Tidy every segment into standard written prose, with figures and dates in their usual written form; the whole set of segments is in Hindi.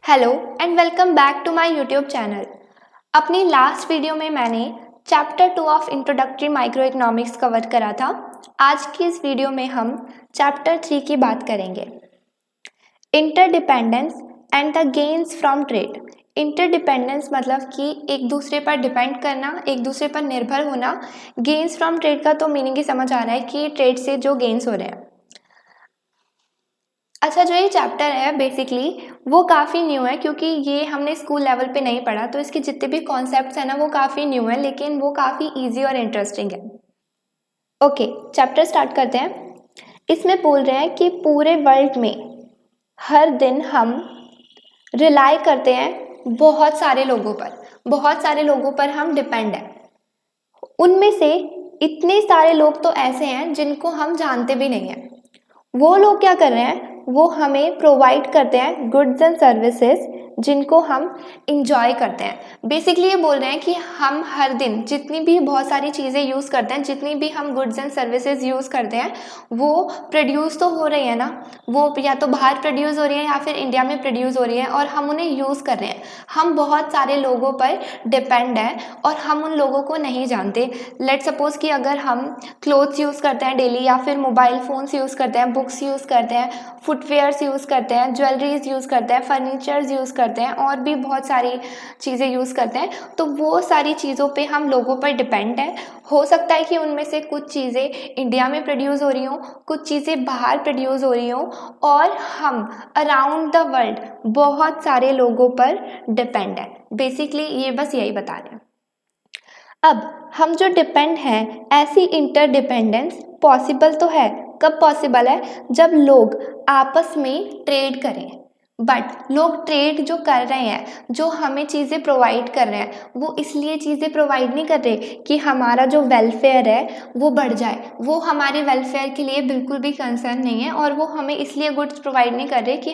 Hello and welcome back to my YouTube channel. अपनी लास्ट वीडियो में मैंने chapter 2 of introductory microeconomics cover करा था। आज की इस वीडियो में हम चैप्टर 3 की बात करेंगे, interdependence and the gains from trade. Interdependence मतलब कि एक दूसरे पर डिपेंड करना, एक दूसरे पर निर्भर होना। गेन्स फ्रॉम ट्रेड का तो मीनिंग ही समझ आ रहा है कि ट्रेड से जो गेन्स हो रहे हैं। अच्छा, जो ये चैप्टर है बेसिकली वो काफ़ी न्यू है क्योंकि ये हमने स्कूल लेवल पे नहीं पढ़ा, तो इसके जितने भी कॉन्सेप्ट्स हैं ना वो काफ़ी न्यू है, लेकिन वो काफ़ी इजी और इंटरेस्टिंग है। ओके, चैप्टर स्टार्ट करते हैं। इसमें बोल रहे हैं कि पूरे वर्ल्ड में हर दिन हम रिलाई करते हैं बहुत सारे लोगों पर, बहुत सारे लोगों पर हम डिपेंड हैं। उनमें से इतने सारे लोग तो ऐसे हैं जिनको हम जानते भी नहीं हैं। वो लोग क्या कर रहे हैं, वो हमें प्रोवाइड करते हैं गुड्स एंड सर्विसेज जिनको हम इंजॉय करते हैं। बेसिकली ये बोल रहे हैं कि हम हर दिन जितनी भी बहुत सारी चीज़ें यूज़ करते हैं, जितनी भी हम गुड्स एंड सर्विसेज यूज़ करते हैं, वो प्रोड्यूस तो हो रही है ना, वो या तो बाहर प्रोड्यूस हो रही है या फिर इंडिया में प्रोड्यूस हो रही है और हम उन्हें यूज़ कर रहे हैं। हम बहुत सारे लोगों पर डिपेंड हैं और हम उन लोगों को नहीं जानते। लेट सपोज कि अगर हम क्लोथ्स यूज़ करते हैं डेली, या फिर मोबाइल फ़ोन्स यूज़ करते हैं, बुक्स यूज़ करते हैं, फुटवेयर्स यूज़ करते हैं, ज्वेलरीज यूज़ करते हैं, फर्नीचर्स यूज़ करते हैं और भी बहुत सारी चीज़ें यूज़ करते हैं, तो वो सारी चीज़ों पे हम लोगों पर डिपेंड हैं। हो सकता है कि उनमें से कुछ चीज़ें इंडिया में प्रोड्यूस हो रही हों, कुछ चीज़ें बाहर प्रोड्यूस हो रही हों, और हम अराउंड द वर्ल्ड बहुत सारे लोगों पर डिपेंड हैं। बेसिकली ये बस यही बता रहे हैं। अब हम जो डिपेंड हैं, ऐसी इंटरडिपेंडेंस पॉसिबल तो है। कब पॉसिबल है? जब लोग आपस में ट्रेड करें। बट लोग ट्रेड जो कर रहे हैं, जो हमें चीज़ें प्रोवाइड कर रहे हैं, वो इसलिए चीज़ें प्रोवाइड नहीं कर रहे कि हमारा जो वेलफेयर है वो बढ़ जाए। वो हमारे वेलफेयर के लिए बिल्कुल भी कंसर्न नहीं है, और वो हमें इसलिए गुड्स प्रोवाइड नहीं कर रहे कि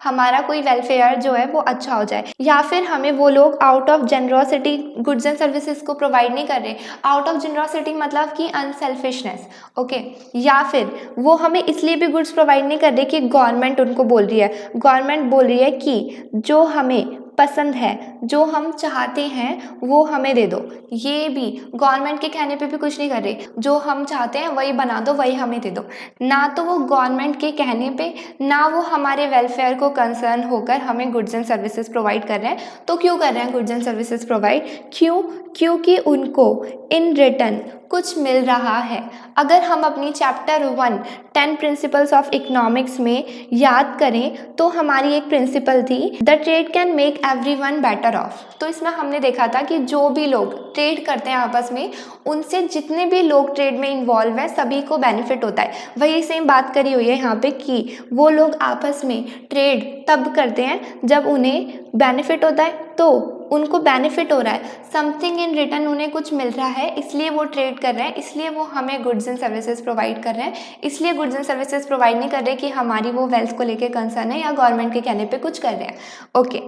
हमारा कोई वेलफेयर जो है वो अच्छा हो जाए, या फिर हमें वो लोग out of generosity goods and services को प्रोवाइड नहीं कर रहे। आउट ऑफ जेनरोसिटी मतलब कि अनसेल्फिशनेस, ओके। या फिर वो हमें इसलिए भी गुड्स प्रोवाइड नहीं कर रहे कि गवर्नमेंट उनको बोल रही है, गवर्नमेंट बोल रही है कि जो हमें पसंद है, जो हम चाहते हैं वो हमें दे दो। ये भी गवर्नमेंट के कहने पे भी कुछ नहीं कर रहे, जो हम चाहते हैं वही बना दो, वही हमें दे दो। ना तो वो गवर्नमेंट के कहने पे, ना वो हमारे वेलफेयर को कंसर्न होकर हमें गुड्स एंड सर्विसेज प्रोवाइड कर रहे हैं। तो क्यों कर रहे हैं गुड्स एंड सर्विसेज प्रोवाइड? क्यों? क्योंकि उनको इन रिटर्न कुछ मिल रहा है। अगर हम अपनी चैप्टर 1 10 प्रिंसिपल्स ऑफ इकोनॉमिक्स में याद करें तो हमारी एक प्रिंसिपल थी, the trade can make everyone better of. तो इसमें हमने देखा था कि जो भी लोग ट्रेड करते हैं आपस में, उनसे जितने भी लोग ट्रेड में इन्वॉल्व हैं सभी को बेनिफिट होता है। वही सेम बात करी हुई है यहाँ पे कि वो लोग आपस में ट्रेड तब करते हैं जब उन्हें बेनिफिट होता है। तो उनको बेनिफिट हो रहा है, समथिंग इन रिटर्न उन्हें कुछ मिल रहा है, इसलिए वो ट्रेड कर रहे हैं, इसलिए वो हमें गुड्स एंड सर्विसेज प्रोवाइड कर रहे हैं। इसलिए गुड्स एंड सर्विसेज प्रोवाइड नहीं कर रहे कि हमारी वो वेल्थ को लेके कंसर्न है या गवर्नमेंट के कहने पे कुछ कर रहे हैं, ओके।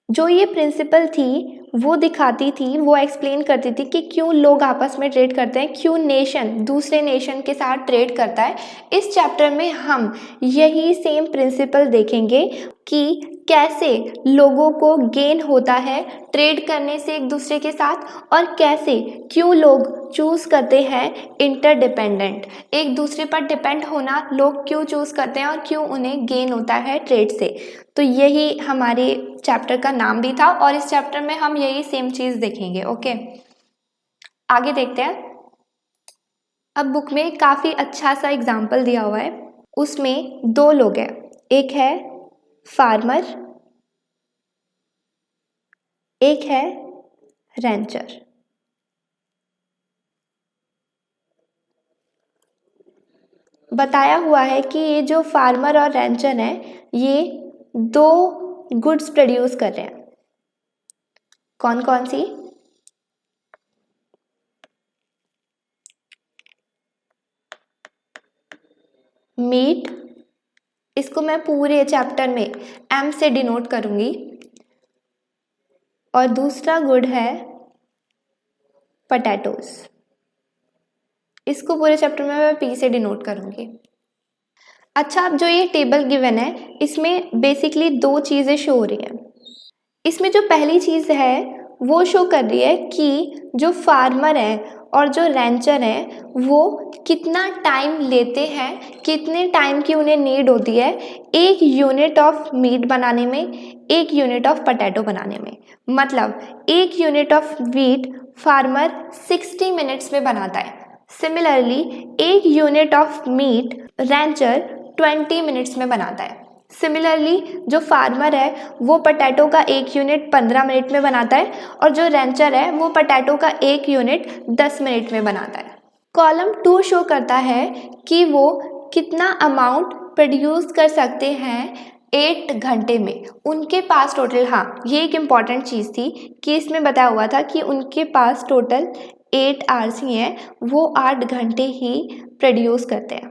जो ये प्रिंसिपल थी वो दिखाती थी, वो एक्सप्लेन करती थी कि क्यों लोग आपस में ट्रेड करते हैं, क्यों नेशन दूसरे नेशन के साथ ट्रेड करता है। इस चैप्टर में हम यही सेम प्रिंसिपल देखेंगे कि कैसे लोगों को गेन होता है ट्रेड करने से एक दूसरे के साथ, और कैसे क्यों लोग चूज़ करते हैं इंटरडिपेंडेंट, एक दूसरे पर डिपेंड होना लोग क्यों चूज़ करते हैं और क्यों उन्हें गेन होता है ट्रेड से। तो यही हमारे चैप्टर का नाम भी था और इस चैप्टर में हम यही सेम चीज़ देखेंगे, ओके। आगे देखते हैं। अब बुक में काफ़ी अच्छा सा एग्जाम्पल दिया हुआ है, उसमें दो लोग हैं, एक है फार्मर, एक है रेंचर। बताया हुआ है कि ये जो फार्मर और रेंचर हैं ये दो गुड्स प्रोड्यूस कर रहे हैं। कौन कौन सी? मीट, इसको मैं पूरे चैप्टर में एम से डिनोट करूंगी, और दूसरा गुड है पोटैटोज, इसको पूरे चैप्टर में मैं पी से डिनोट करूंगी। अच्छा, अब जो ये टेबल गिवन है इसमें बेसिकली दो चीज़ें शो हो रही हैं। इसमें जो पहली चीज़ है वो शो कर रही है कि जो फार्मर है और जो रैंचर है वो कितना टाइम लेते हैं, कितने टाइम की उन्हें नीड होती है एक यूनिट ऑफ मीट बनाने में, एक यूनिट ऑफ पोटैटो बनाने में। मतलब एक unit of meet farmer 60 minutes में बनाता है। सिमिलरली एक unit of meet Rancher 20 minutes में बनाता है। सिमिलरली जो फार्मर है वो पोटैटो का एक यूनिट 15 मिनट में बनाता है और जो रैंचर है वो पोटैटो का एक यूनिट 10 मिनट में बनाता है। कॉलम 2 शो करता है कि वो कितना अमाउंट प्रोड्यूस कर सकते हैं 8 घंटे में। उनके पास टोटल, हाँ ये एक इम्पॉर्टेंट चीज़ थी कि इसमें बताया हुआ था कि उनके पास टोटल 8 आवर्स ही हैं, वो 8 घंटे ही प्रोड्यूस करते हैं।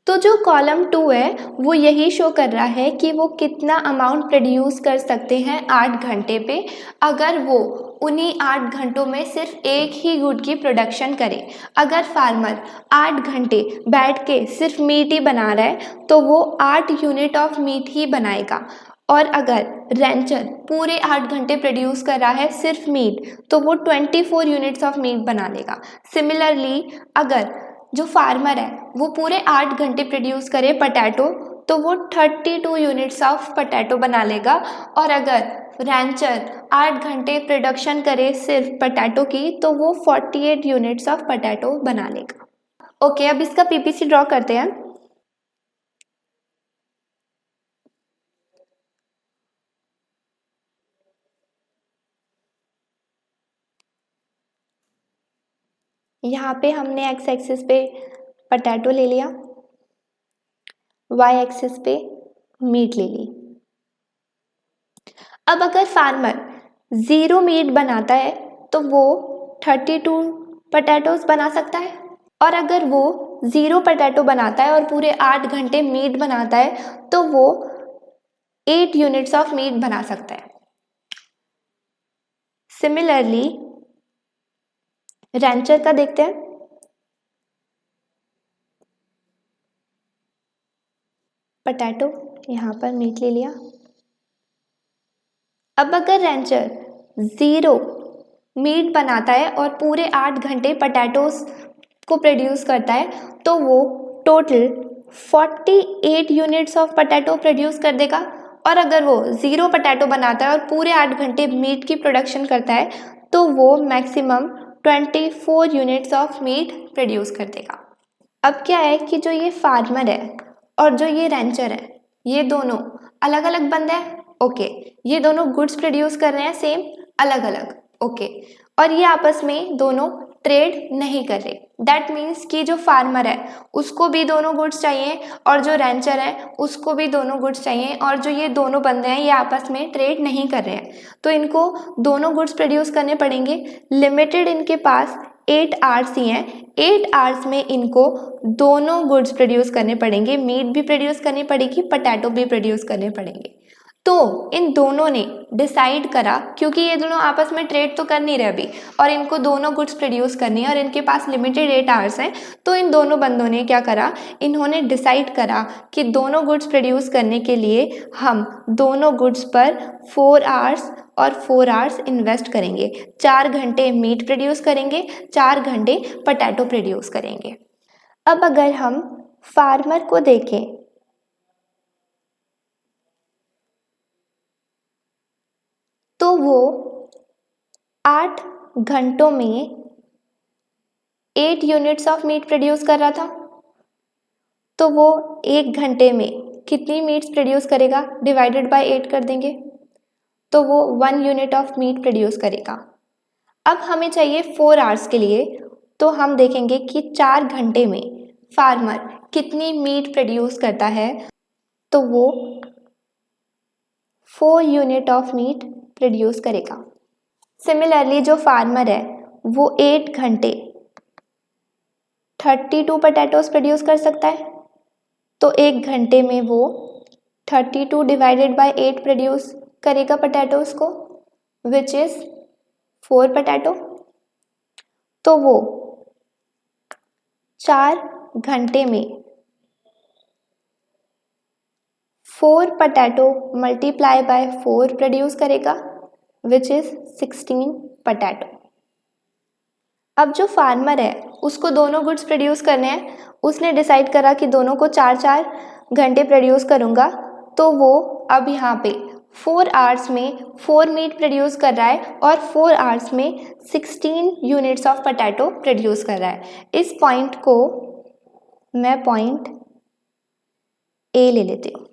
तो जो कॉलम 2 है वो यही शो कर रहा है कि वो कितना अमाउंट प्रोड्यूस कर सकते हैं 8 घंटे पे, अगर वो उन्हीं 8 घंटों में सिर्फ एक ही गुड की प्रोडक्शन करे। अगर फार्मर 8 घंटे बैठ के सिर्फ मीट ही बना रहा है तो वो 8 यूनिट ऑफ मीट ही बनाएगा। और अगर रैंचर पूरे 8 घंटे प्रोड्यूस कर रहा है सिर्फ मीट तो वो 24 यूनिट्स ऑफ मीट बना लेगा। सिमिलरली अगर जो फार्मर है वो पूरे 8 घंटे प्रोड्यूस करे पोटैटो तो वो 32 यूनिट्स ऑफ पोटैटो बना लेगा। और अगर रैंचर 8 घंटे प्रोडक्शन करे सिर्फ पोटैटो की तो वो 48 यूनिट्स ऑफ पोटैटो बना लेगा। ओके, अब इसका पीपीसी ड्रॉ करते हैं। यहाँ पे हमने एक्स एक्सिस पे पोटैटो ले लिया, वाई एक्सिस पे मीट ले ली। अब अगर फार्मर 0 मीट बनाता है तो वो 32 पोटैटोज बना सकता है। और अगर वो 0 पोटैटो बनाता है और पूरे 8 घंटे मीट बनाता है तो वो 8 यूनिट्स ऑफ मीट बना सकता है। सिमिलरली रैंचर का देखते हैं। पोटैटो यहाँ पर मीट ले लिया। अब अगर रैंचर 0 मीट बनाता है और पूरे 8 घंटे पोटैटोज को प्रोड्यूस करता है तो वो total 48 units of potato produce कर देगा। और अगर वो 0 पोटैटो बनाता है और पूरे 8 घंटे मीट की प्रोडक्शन करता है तो वो maximum 24 units of meet produce कर देगा। अब क्या है कि जो ये फार्मर है और जो ये रैंचर है ये दोनों अलग अलग बंदे हैं। ओके, ये दोनों गुड्स प्रोड्यूस कर रहे हैं सेम, अलग अलग। ओके, और ये आपस में दोनों ट्रेड नहीं कर रहे। दैट मीन्स कि जो फार्मर है उसको भी दोनों गुड्स चाहिए और जो रैंचर है उसको भी दोनों गुड्स चाहिए, और जो ये दोनों बंदे हैं ये आपस में ट्रेड नहीं कर रहे हैं तो इनको दोनों गुड्स प्रोड्यूस करने पड़ेंगे। लिमिटेड इनके पास 8 आवर्स ही हैं। 8 आवर्स में इनको दोनों गुड्स प्रोड्यूस करने पड़ेंगे, मीट भी प्रोड्यूस करनी पड़ेगी, पोटैटो भी प्रोड्यूस करने पड़ेंगे। तो इन दोनों ने डिसाइड करा, क्योंकि ये दोनों आपस में ट्रेड तो कर नहीं रहे अभी और इनको दोनों गुड्स प्रोड्यूस करनी है और इनके पास लिमिटेड 8 आवर्स हैं, तो इन दोनों बंदों ने क्या करा, इन्होंने डिसाइड करा कि दोनों गुड्स प्रोड्यूस करने के लिए हम दोनों गुड्स पर 4 आवर्स और 4 आवर्स इन्वेस्ट करेंगे। 4 घंटे मीट प्रोड्यूस करेंगे, 4 घंटे पोटैटो प्रोड्यूस करेंगे। अब अगर हम फार्मर को देखें तो वो 8 घंटों में 8 यूनिट्स ऑफ मीट प्रोड्यूस कर रहा था, तो वो 1 घंटे में कितनी मीट्स प्रोड्यूस करेगा, डिवाइडेड बाय 8 कर देंगे तो वो 1 यूनिट ऑफ मीट प्रोड्यूस करेगा। अब हमें चाहिए 4 आवर्स के लिए, तो हम देखेंगे कि 4 घंटे में फार्मर कितनी मीट प्रोड्यूस करता है, तो वो 4 यूनिट ऑफ मीट प्रोड्यूस करेगा। सिमिलरली जो फार्मर है वो 8 घंटे 32 पोटैटोज प्रोड्यूस कर सकता है, तो 1 घंटे में वो 32 डिवाइडेड बाय 8 प्रोड्यूस करेगा पोटैटोज को, विच इज 4 पोटैटो। तो वो 4 घंटे में 4 पोटैटो मल्टीप्लाई बाय 4 प्रोड्यूस करेगा, विच इज़ 16 पोटैटो। अब जो फार्मर है उसको दोनों गुड्स प्रोड्यूस करने हैं, उसने डिसाइड करा कि दोनों को 4-4 घंटे प्रोड्यूस करूँगा, तो वो अब यहाँ पे 4 आवर्स में 4 मीट प्रोड्यूस कर रहा है और 4 आवर्स में 16 यूनिट्स ऑफ पोटैटो प्रोड्यूस कर रहा है। इस पॉइंट को मैं पॉइंट ए ले लेती हूँ।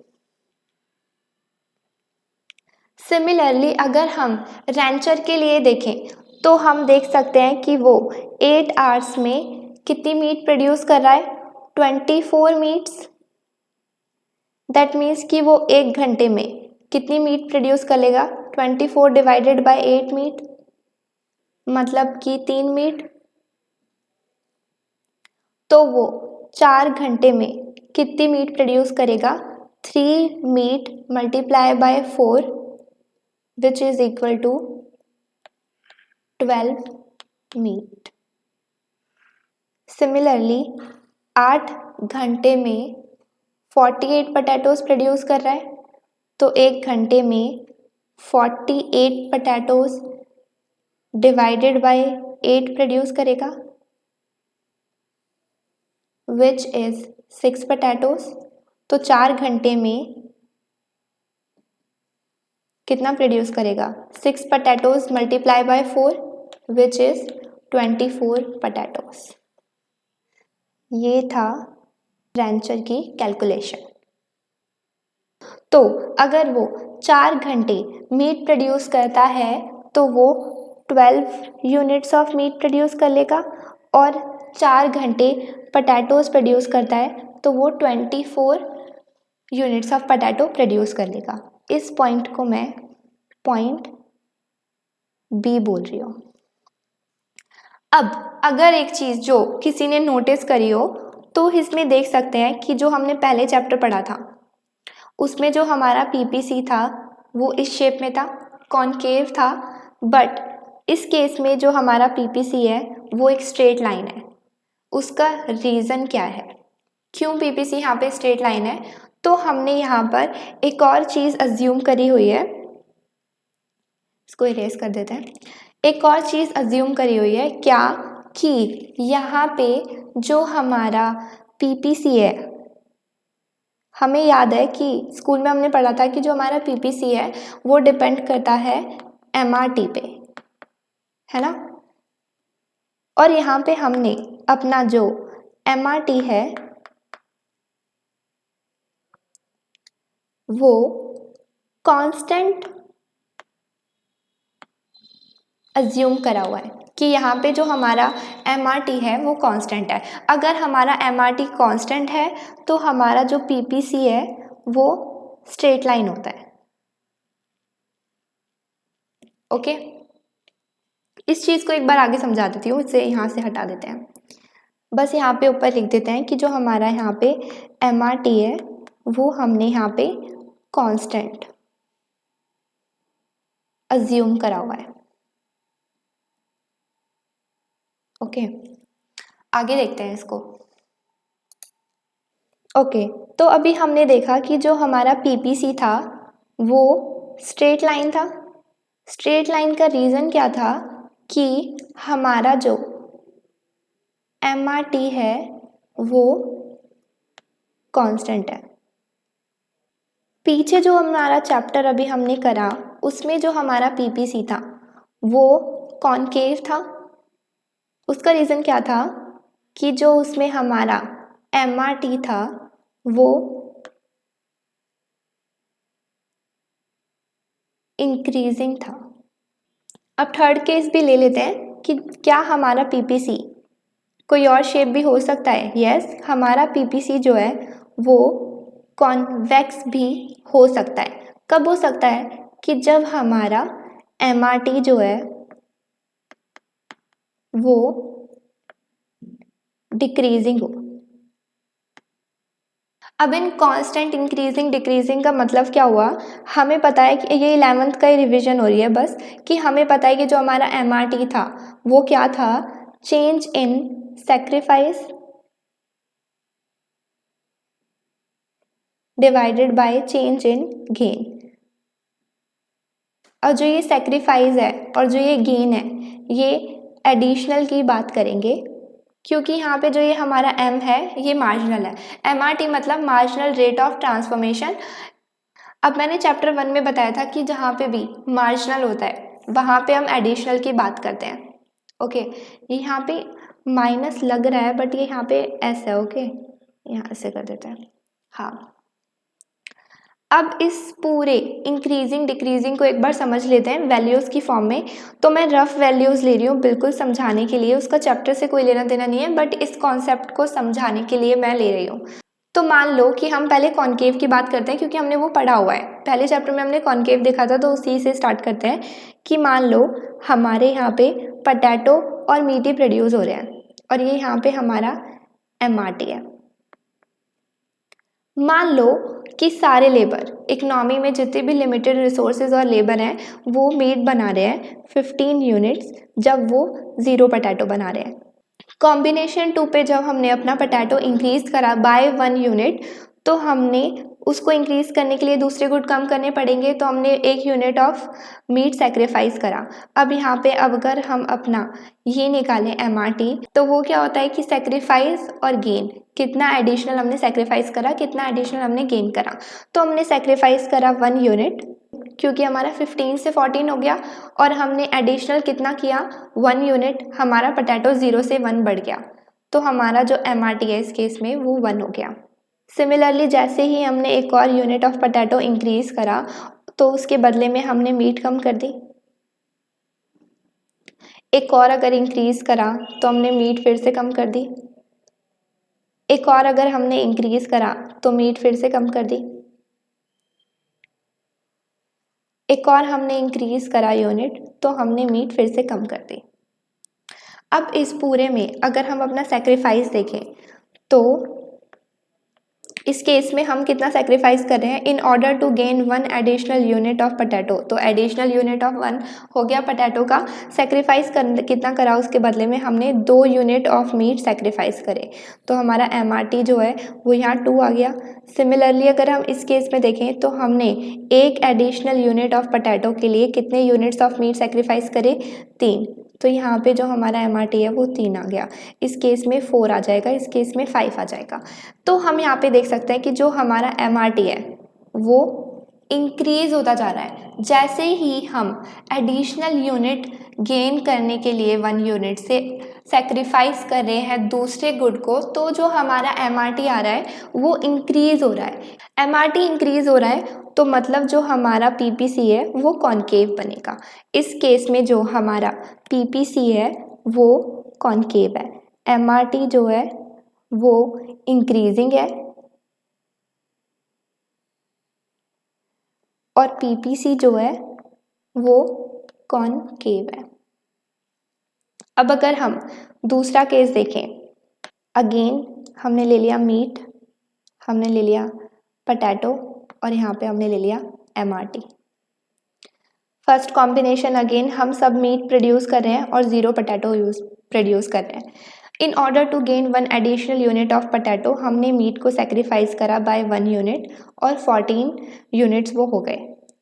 सिमिलरली अगर हम रैंचर के लिए देखें तो हम देख सकते हैं कि वो 8 आवर्स में कितनी मीट प्रोड्यूस कर रहा है, 24 मीट्स। दैट मीन्स कि वो 1 घंटे में कितनी मीट प्रोड्यूस कर लेगा, 24 डिवाइडेड बाय 8 मीट, मतलब कि 3 मीट। तो वो 4 घंटे में कितनी मीट प्रोड्यूस करेगा, 3 meat multiply by 4 which is equal to 12 meat. Similarly 8 घंटे में 48 पोटैटोज प्रोड्यूस कर रहा है, तो 1 घंटे में 48 पोटैटोज डिवाइडेड बाय 8 प्रोड्यूस करेगा, विच इज 6 पोटैटोज। तो 4 घंटे में कितना प्रोड्यूस करेगा, 6 potatoes multiply by 4 which is 24 potatoes. ये था रैंचर की कैलकुलेशन। तो अगर वो 4 घंटे मीट प्रोड्यूस करता है तो वो 12 यूनिट्स ऑफ मीट प्रोड्यूस कर लेगा, और 4 घंटे पोटैटोज प्रोड्यूस करता है तो वो 24 यूनिट्स ऑफ पोटैटो प्रोड्यूस कर लेगा। इस पॉइंट को मैं पॉइंट बी बोल रही हूँ। अब अगर एक चीज़ जो किसी ने नोटिस करी हो तो इसमें देख सकते हैं कि जो हमने पहले चैप्टर पढ़ा था उसमें जो हमारा पीपीसी था वो इस शेप में था, कॉनकेव था, बट इस केस में जो हमारा पीपीसी है वो एक स्ट्रेट लाइन है। उसका रीज़न क्या है, क्यों पीपीसी यहाँ पे स्ट्रेट लाइन है? तो हमने यहाँ पर एक और चीज़ अज्यूम करी हुई है, इसको इरेज कर देते हैं। एक और चीज़ अज्यूम करी हुई है क्या, कि यहाँ पे जो हमारा पीपीसी है, हमें याद है कि स्कूल में हमने पढ़ा था कि जो हमारा पीपीसी है वो डिपेंड करता है एमआरटी पे, है ना। और यहाँ पे हमने अपना जो एमआरटी है वो कांस्टेंट अज्यूम करा हुआ है कि यहाँ पे जो हमारा एमआरटी है वो कांस्टेंट है। अगर हमारा एमआरटी कांस्टेंट है तो हमारा जो पीपीसी है वो स्ट्रेट लाइन होता है। ओके, इस चीज़ को एक बार आगे समझा देती हूँ, इसे यहाँ से हटा देते हैं। बस यहाँ पे ऊपर लिख देते हैं कि जो हमारा यहाँ पे एमआरटी है वो हमने यहाँ पे कांस्टेंट अज्यूम करा हुआ है। ओके, आगे देखते हैं इसको। ओके, तो अभी हमने देखा कि जो हमारा पीपीसी था वो स्ट्रेट लाइन था। स्ट्रेट लाइन का रीज़न क्या था कि हमारा जो एमआरटी है वो कांस्टेंट है। पीछे जो हमारा चैप्टर अभी हमने करा उसमें जो हमारा पीपीसी था वो कॉनकेव था। उसका रीज़न क्या था कि जो उसमें हमारा एमआरटी था वो इंक्रीजिंग था। अब थर्ड केस भी ले लेते हैं कि क्या हमारा पीपीसी कोई और शेप भी हो सकता है। यस, हमारा पीपीसी जो है वो कॉन्वेक्स भी हो सकता है। कब हो सकता है कि जब हमारा एमआरटी जो है वो डिक्रीजिंग हो। अब इन कांस्टेंट इंक्रीजिंग डिक्रीजिंग का मतलब क्या हुआ, हमें पता है कि ये 11th का ही रिवीजन हो रही है बस, कि हमें पता है कि जो हमारा एमआरटी था वो क्या था, change in sacrifice divided by change in gain. और जो ये सेक्रीफाइस है और जो ये गेन है ये एडिशनल की बात करेंगे, क्योंकि यहाँ पे जो ये हमारा m है ये मार्जिनल है। MRT मतलब मार्जिनल रेट ऑफ ट्रांसफॉर्मेशन। अब मैंने चैप्टर 1 में बताया था कि जहाँ पे भी मार्जिनल होता है वहाँ पे हम एडिशनल की बात करते हैं। ओके, ये यहाँ पे माइनस लग रहा है बट ये यहाँ पे एस है। ओके, यहाँ से कर देते हैं। हाँ, अब इस पूरे इंक्रीजिंग डिक्रीजिंग को एक बार समझ लेते हैं वैल्यूज़ की फॉर्म में। तो मैं रफ वैल्यूज़ ले रही हूँ बिल्कुल समझाने के लिए, उसका चैप्टर से कोई लेना देना नहीं है, बट इस कॉन्सेप्ट को समझाने के लिए मैं ले रही हूँ। तो मान लो कि हम पहले कॉन्केव की बात करते हैं क्योंकि हमने वो पढ़ा हुआ है, पहले चैप्टर में हमने कॉन्केव देखा था, तो उसी से स्टार्ट करते हैं कि मान लो हमारे यहाँ पे पोटैटो और मीट प्रोड्यूस हो रहे हैं और ये यहाँ पे हमारा MRT है। मान लो कि सारे लेबर इकोनॉमी में जितने भी लिमिटेड रिसोर्सेज और लेबर हैं वो मीट बना रहे हैं 15 यूनिट्स, जब वो 0 पोटैटो बना रहे हैं। कॉम्बिनेशन 2 पे जब हमने अपना पोटैटो इंक्रीज करा बाय 1 यूनिट, तो हमने उसको इंक्रीज करने के लिए दूसरे गुड कम करने पड़ेंगे, तो हमने 1 यूनिट ऑफ मीट सेक्रीफाइस करा। अब यहाँ पे अब अगर हम अपना ये निकालें MRT, तो वो क्या होता है कि सेक्रीफाइस और गेन, कितना एडिशनल हमने सेक्रीफाइस करा, कितना एडिशनल हमने गेन करा। तो हमने सेक्रीफाइस करा 1 यूनिट क्योंकि हमारा 15 से 14 हो गया, और हमने एडिशनल कितना किया 1 यूनिट, हमारा पोटैटो 0 से 1 बढ़ गया, तो हमारा जो MRT है इस केस में वो 1 हो गया। सिमिलरली जैसे ही हमने एक और यूनिट ऑफ पोटैटो इंक्रीज करा तो उसके बदले में हमने मीट कम कर दी। एक और अगर इंक्रीज करा तो हमने मीट फिर से कम कर दी। एक और अगर हमने इंक्रीज करा तो मीट फिर से कम कर दी। एक और हमने इंक्रीज करा यूनिट तो हमने मीट फिर से कम कर दी। अब इस पूरे में अगर हम अपना सेक्रीफाइस देखें तो इस केस में हम कितना सेक्रीफाइस कर रहे हैं, in order to gain 1 additional unit of potato. तो एडिशनल यूनिट ऑफ 1 हो गया पोटैटो का, सेक्रीफाइस कितना करा उसके बदले में हमने 2 यूनिट ऑफ मीट सेक्रीफाइस करे, तो हमारा MRT जो है वो यहाँ 2 आ गया। सिमिलरली अगर हम इस केस में देखें तो हमने 1 एडिशनल यूनिट ऑफ पोटैटो के लिए कितने यूनिट्स ऑफ मीट सेक्रीफाइस करे, 3, तो यहाँ पे जो हमारा MRT है वो 3 आ गया। इस केस में 4 आ जाएगा, इस केस में 5 आ जाएगा। तो हम यहाँ पे देख सकते हैं कि जो हमारा MRT है वो इंक्रीज होता जा रहा है। जैसे ही हम एडिशनल यूनिट गेन करने के लिए 1 यूनिट से सेक्रीफाइस कर रहे हैं दूसरे गुड को, तो जो हमारा MRT आ रहा है वो इंक्रीज हो रहा है। MRT इंक्रीज हो रहा है तो मतलब जो हमारा PPC है वो कॉन्केव बनेगा। इस केस में जो हमारा PPC है वो कॉन्केव है, MRT जो है वो इंक्रीजिंग है और PPC जो है वो कॉनकेव है। अब अगर हम दूसरा केस देखें, अगेन हमने ले लिया मीट, हमने ले लिया पोटैटो और यहाँ पे हमने ले लिया MRT। फर्स्ट कॉम्बिनेशन अगेन हम सब मीट प्रोड्यूस कर रहे हैं और 0 पोटैटो प्रोड्यूस कर रहे हैं। In order to gain 1 additional unit of potato हमने मीट को सेक्रीफाइस करा बाय 1 यूनिट और 14 यूनिट्स वो हो गए।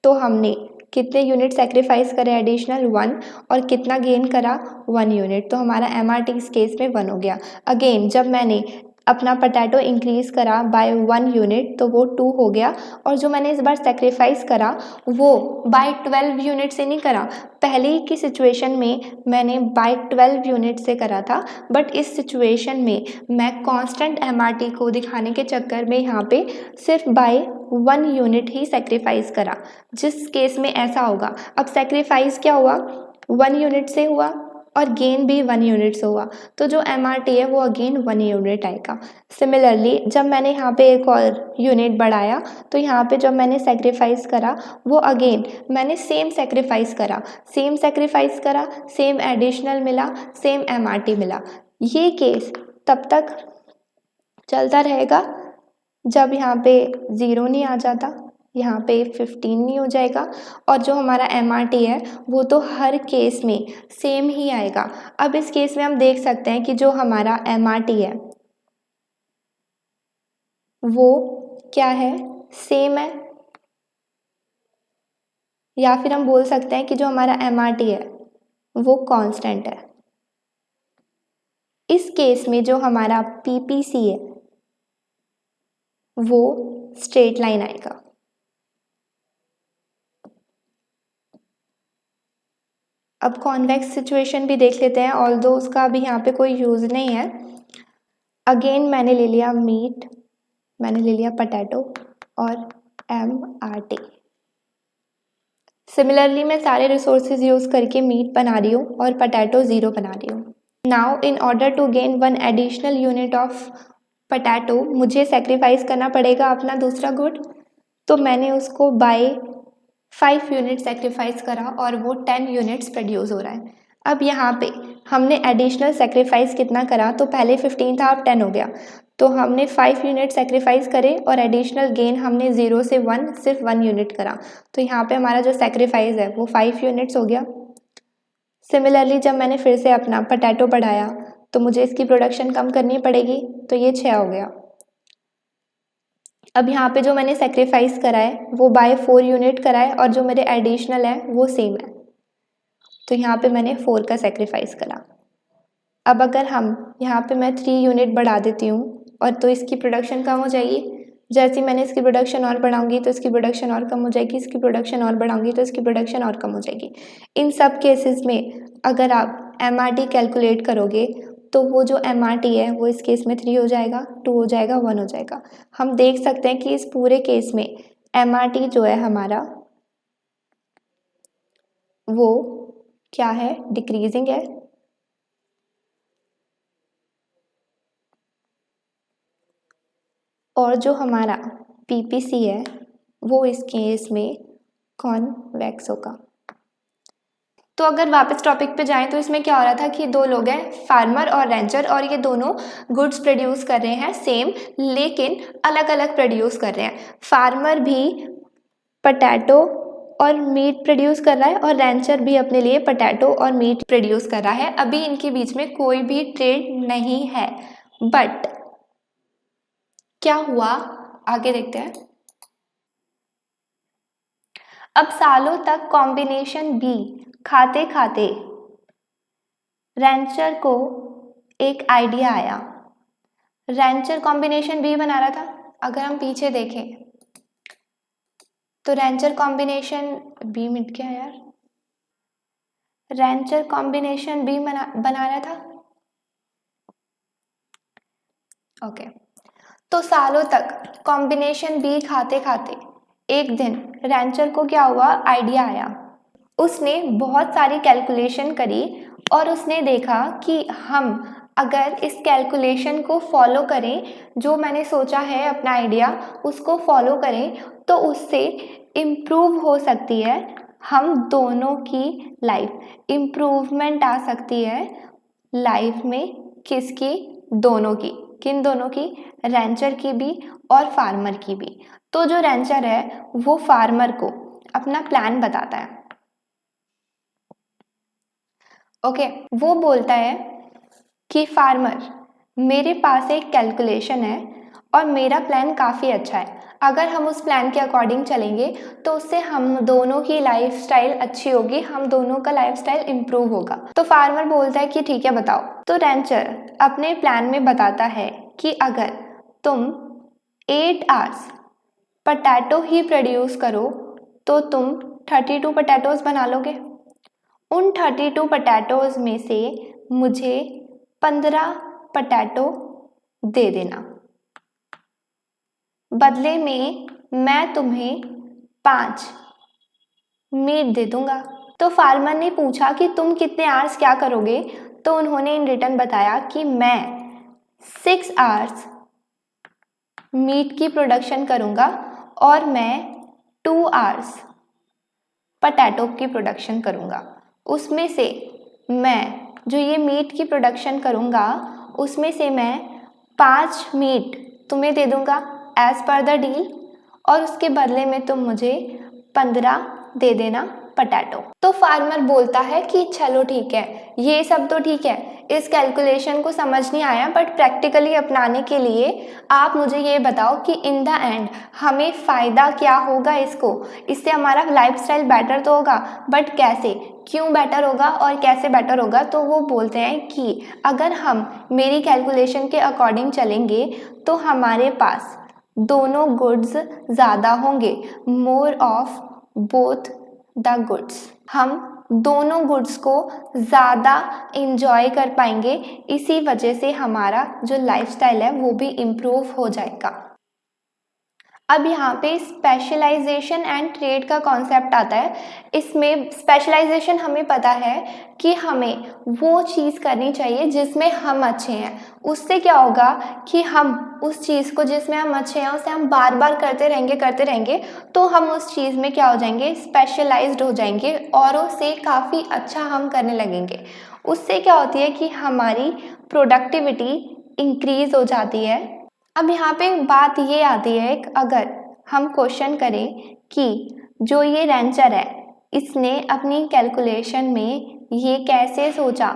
तो हमने कितने यूनिट सेक्रीफाइस करे एडिशनल 1 और कितना गेन करा 1 यूनिट, तो हमारा MRT इस केस में 1 हो गया। अगेन जब मैंने अपना पोटैटो इंक्रीज करा बाय 1 यूनिट तो वो 2 हो गया, और जो मैंने इस बार सेक्रीफाइस करा वो बाय 12 यूनिट से नहीं करा। पहले की सिचुएशन में मैंने बाय 12 यूनिट से करा था, बट इस सिचुएशन में मैं कांस्टेंट MRT को दिखाने के चक्कर में यहाँ पे सिर्फ बाय 1 यूनिट ही सेक्रीफाइस करा, जिस केस में ऐसा होगा। अब सेक्रीफाइस क्या हुआ, 1 यूनिट से हुआ और गेन भी 1 यूनिट से हुआ, तो जो MRT है वो अगेन 1 यूनिट आएगा। सिमिलरली जब मैंने यहाँ पे एक और यूनिट बढ़ाया तो यहाँ पे जब मैंने सेक्रीफाइस करा वो अगेन मैंने सेम सेक्रीफाइस करा, सेम एडिशनल मिला, सेम MRT मिला। ये केस तब तक चलता रहेगा जब यहाँ पे 0 नहीं आ जाता, यहाँ पे 15 नहीं हो जाएगा, और जो हमारा MRT है वो तो हर केस में सेम ही आएगा। अब इस केस में हम देख सकते हैं कि जो हमारा MRT है वो क्या है, सेम है, या फिर हम बोल सकते हैं कि जो हमारा MRT है वो कांस्टेंट है। इस केस में जो हमारा PPC है वो स्ट्रेट लाइन आएगा। अब कॉन्वेक्स सिचुएशन भी देख लेते हैं, ऑल्दो उसका अभी यहाँ पे कोई यूज़ नहीं है। अगेन मैंने ले लिया मीट, मैंने ले लिया पोटैटो और MRT। सिमिलरली मैं सारे रिसोर्सेज यूज़ करके मीट बना रही हूँ और पोटैटो 0 बना रही हूँ। Now in order to gain 1 additional unit of potato मुझे सेक्रीफाइस करना पड़ेगा अपना दूसरा गुड, तो मैंने उसको बाय 5 यूनिट सेक्रीफाइस करा और वो 10 यूनिट्स प्रोड्यूस हो रहा है। अब यहाँ पे हमने एडिशनल सेक्रीफाइस कितना करा, तो पहले 15 था, अब 10 हो गया, तो हमने 5 यूनिट सेक्रीफाइस करे और एडिशनल गेन हमने 0 से 1 सिर्फ 1 यूनिट करा, तो यहाँ पे हमारा जो सेक्रीफाइस है वो 5 यूनिट्स हो गया। सिमिलरली जब मैंने फिर से अपना पोटैटो बढ़ाया तो मुझे इसकी प्रोडक्शन कम करनी पड़ेगी, तो ये 6 हो गया। अब यहाँ पे जो मैंने सेक्रीफाइस करा है वो बाय 4 यूनिट करा है और जो मेरे एडिशनल है वो सेम है, तो यहाँ पे मैंने 4 का सेक्रीफाइस करा। अब अगर हम यहाँ पे मैं 3 यूनिट बढ़ा देती हूँ और तो इसकी प्रोडक्शन कम हो जाएगी, जैसे मैंने इसकी प्रोडक्शन और बढ़ाऊंगी तो इसकी प्रोडक्शन और कम हो जाएगी, इसकी प्रोडक्शन और बढ़ाऊंगी तो इसकी प्रोडक्शन और कम हो जाएगी। इन सब केसेस में अगर आप MRT कैलकुलेट करोगे तो वो जो MRT है वो इस केस में 3 हो जाएगा, 2 हो जाएगा, 1 हो जाएगा। हम देख सकते हैं कि इस पूरे केस में MRT जो है हमारा वो क्या है, डिक्रीजिंग है, और जो हमारा PPC है वो इस केस में कॉन्वेक्स होगा। तो अगर वापस टॉपिक पे जाएं तो इसमें क्या हो रहा था कि 2 लोग हैं, फार्मर और रेंचर, और ये दोनों गुड्स प्रोड्यूस कर रहे हैं सेम, लेकिन अलग अलग प्रोड्यूस कर रहे हैं। फार्मर भी पोटैटो और मीट प्रोड्यूस कर रहा है और रेंचर भी अपने लिए पोटैटो और मीट प्रोड्यूस कर रहा है। अभी इनके बीच में कोई भी ट्रेड नहीं है, बट क्या हुआ आगे देखते हैं। अब सालों तक कॉम्बिनेशन बी खाते खाते रेंचर को एक आइडिया आया। रेंचर कॉम्बिनेशन बी बना रहा था, अगर हम पीछे देखें तो रेंचर कॉम्बिनेशन बी मिट गया यार, रेंचर कॉम्बिनेशन बी बना रहा था। ओके, तो सालों तक कॉम्बिनेशन बी खाते खाते एक दिन रेंचर को क्या हुआ, आइडिया आया। उसने बहुत सारी कैलकुलेशन करी और उसने देखा कि हम अगर इस कैलकुलेशन को फॉलो करें, जो मैंने सोचा है अपना आइडिया उसको फॉलो करें, तो उससे इम्प्रूव हो सकती है हम दोनों की लाइफ, इम्प्रूवमेंट आ सकती है लाइफ में। किसकी, दोनों की। किन दोनों की, रेंचर की भी और फार्मर की भी। तो जो रेंचर है वो फार्मर को अपना प्लान बताता है। ओके, वो बोलता है कि फार्मर, मेरे पास एक कैलकुलेशन है और मेरा प्लान काफ़ी अच्छा है, अगर हम उस प्लान के अकॉर्डिंग चलेंगे तो उससे हम दोनों की लाइफस्टाइल अच्छी होगी, हम दोनों का लाइफस्टाइल इम्प्रूव होगा। तो फार्मर बोलता है कि ठीक है बताओ। तो रेंचर अपने प्लान में बताता है कि अगर तुम 8 आवर्स पोटैटो ही प्रोड्यूस करो तो तुम 32 पोटैटोज बना लोगे। उन 32 पोटैटोज में से मुझे 15 पोटैटो दे देना, बदले में मैं तुम्हें 5 मीट दे दूंगा। तो फार्मर ने पूछा कि तुम कितने आवर्स क्या करोगे, तो उन्होंने इन रिटर्न बताया कि मैं 6 आवर्स मीट की प्रोडक्शन करूंगा और मैं 2 आवर्स पोटैटो की प्रोडक्शन करूंगा। उसमें से मैं जो ये मीट की प्रोडक्शन करूंगा उसमें से मैं 5 मीट तुम्हें दे दूंगा एज पर द डील, और उसके बदले में तुम मुझे 15 दे देना पोटैटो। तो फार्मर बोलता है कि चलो ठीक है, ये सब तो ठीक है, इस कैलकुलेशन को समझ नहीं आया, बट प्रैक्टिकली अपनाने के लिए आप मुझे ये बताओ कि इन द एंड हमें फ़ायदा क्या होगा इससे हमारा लाइफस्टाइल बेटर तो होगा, बट कैसे, क्यों बेटर होगा और कैसे बेटर होगा? तो वो बोलते हैं कि अगर हम मेरी कैलकुलेशन के अकॉर्डिंग चलेंगे तो हमारे पास दोनों गुड्स ज़्यादा होंगे, more of both the goods. हम दोनों गुड्स को ज़्यादा इंजॉय कर पाएंगे, इसी वजह से हमारा जो लाइफस्टाइल है वो भी इम्प्रूव हो जाएगा। अब यहाँ पे स्पेशलाइजेशन एंड ट्रेड का कॉन्सेप्ट आता है। इसमें स्पेशलाइजेशन हमें पता है कि हमें वो चीज़ करनी चाहिए जिसमें हम अच्छे हैं। उससे क्या होगा कि हम उस चीज़ को जिसमें हम अच्छे हैं उसे हम बार बार करते रहेंगे तो हम उस चीज़ में क्या हो जाएंगे, स्पेशलाइज्ड हो जाएंगे, औरों से काफ़ी अच्छा हम करने लगेंगे। उससे क्या होती है कि हमारी प्रोडक्टिविटी इंक्रीज हो जाती है। अब यहाँ पे बात ये आती है, अगर हम क्वेश्चन करें कि जो ये रेंचर है इसने अपनी कैलकुलेशन में ये कैसे सोचा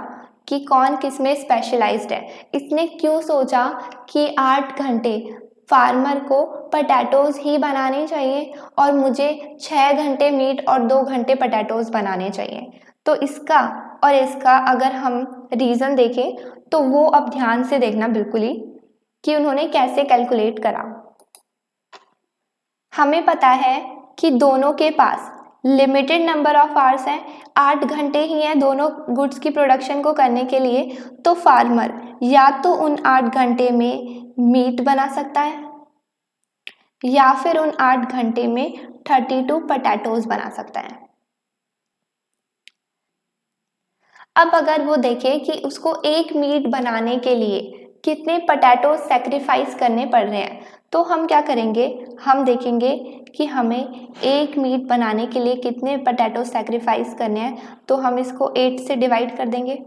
कि कौन किस में स्पेशलाइज्ड है, इसने क्यों सोचा कि 8 घंटे फार्मर को पटैटोज़ ही बनाने चाहिए और मुझे 6 घंटे मीट और 2 घंटे पटैटोज़ बनाने चाहिए। तो इसका और इसका अगर हम रीज़न देखें तो वो अब ध्यान से देखना बिल्कुल ही कि उन्होंने कैसे कैलकुलेट करा। हमें पता है कि दोनों के पास लिमिटेड नंबर ऑफ आवर्स हैं, 8 घंटे ही हैं दोनों गुड्स की प्रोडक्शन को करने के लिए। तो फार्मर या तो उन 8 घंटे में मीट बना सकता है या फिर उन 8 घंटे में 32 पटैटोज बना सकता है। अब अगर वो देखे कि उसको एक मीट बनाने के लिए कितने पटैटो सेक्रीफाइस करने पड़ रहे हैं, तो हम क्या करेंगे, हम देखेंगे कि हमें एक मीट बनाने के लिए कितने पटैटो सेक्रीफाइस करने हैं। तो हम इसको 8 से डिवाइड कर देंगे।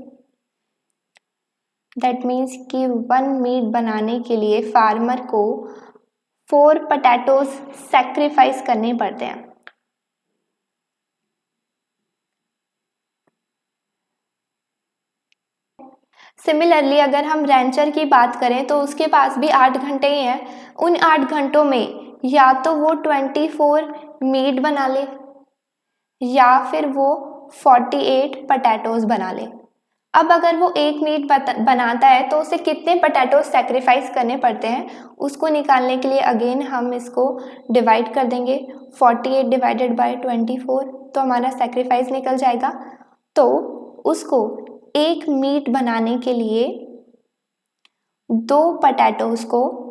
दैट मीन्स कि 1 मीट बनाने के लिए फार्मर को 4 पटैटोज सेक्रीफाइस करने पड़ते हैं। सिमिलरली अगर हम रेंचर की बात करें तो उसके पास भी 8 घंटे ही हैं। उन 8 घंटों में या तो वो 24 मीट बना ले या फिर वो 48 पटैटोज बना ले। अब अगर वो एक मीट बनाता है तो उसे कितने पटैटोज सेक्रीफाइस करने पड़ते हैं, उसको निकालने के लिए अगेन हम इसको डिवाइड कर देंगे। 48 डिवाइडेड बाय 24 तो हमारा सेक्रीफाइस निकल जाएगा। तो उसको एक मीट बनाने के लिए 2 पटैटोज को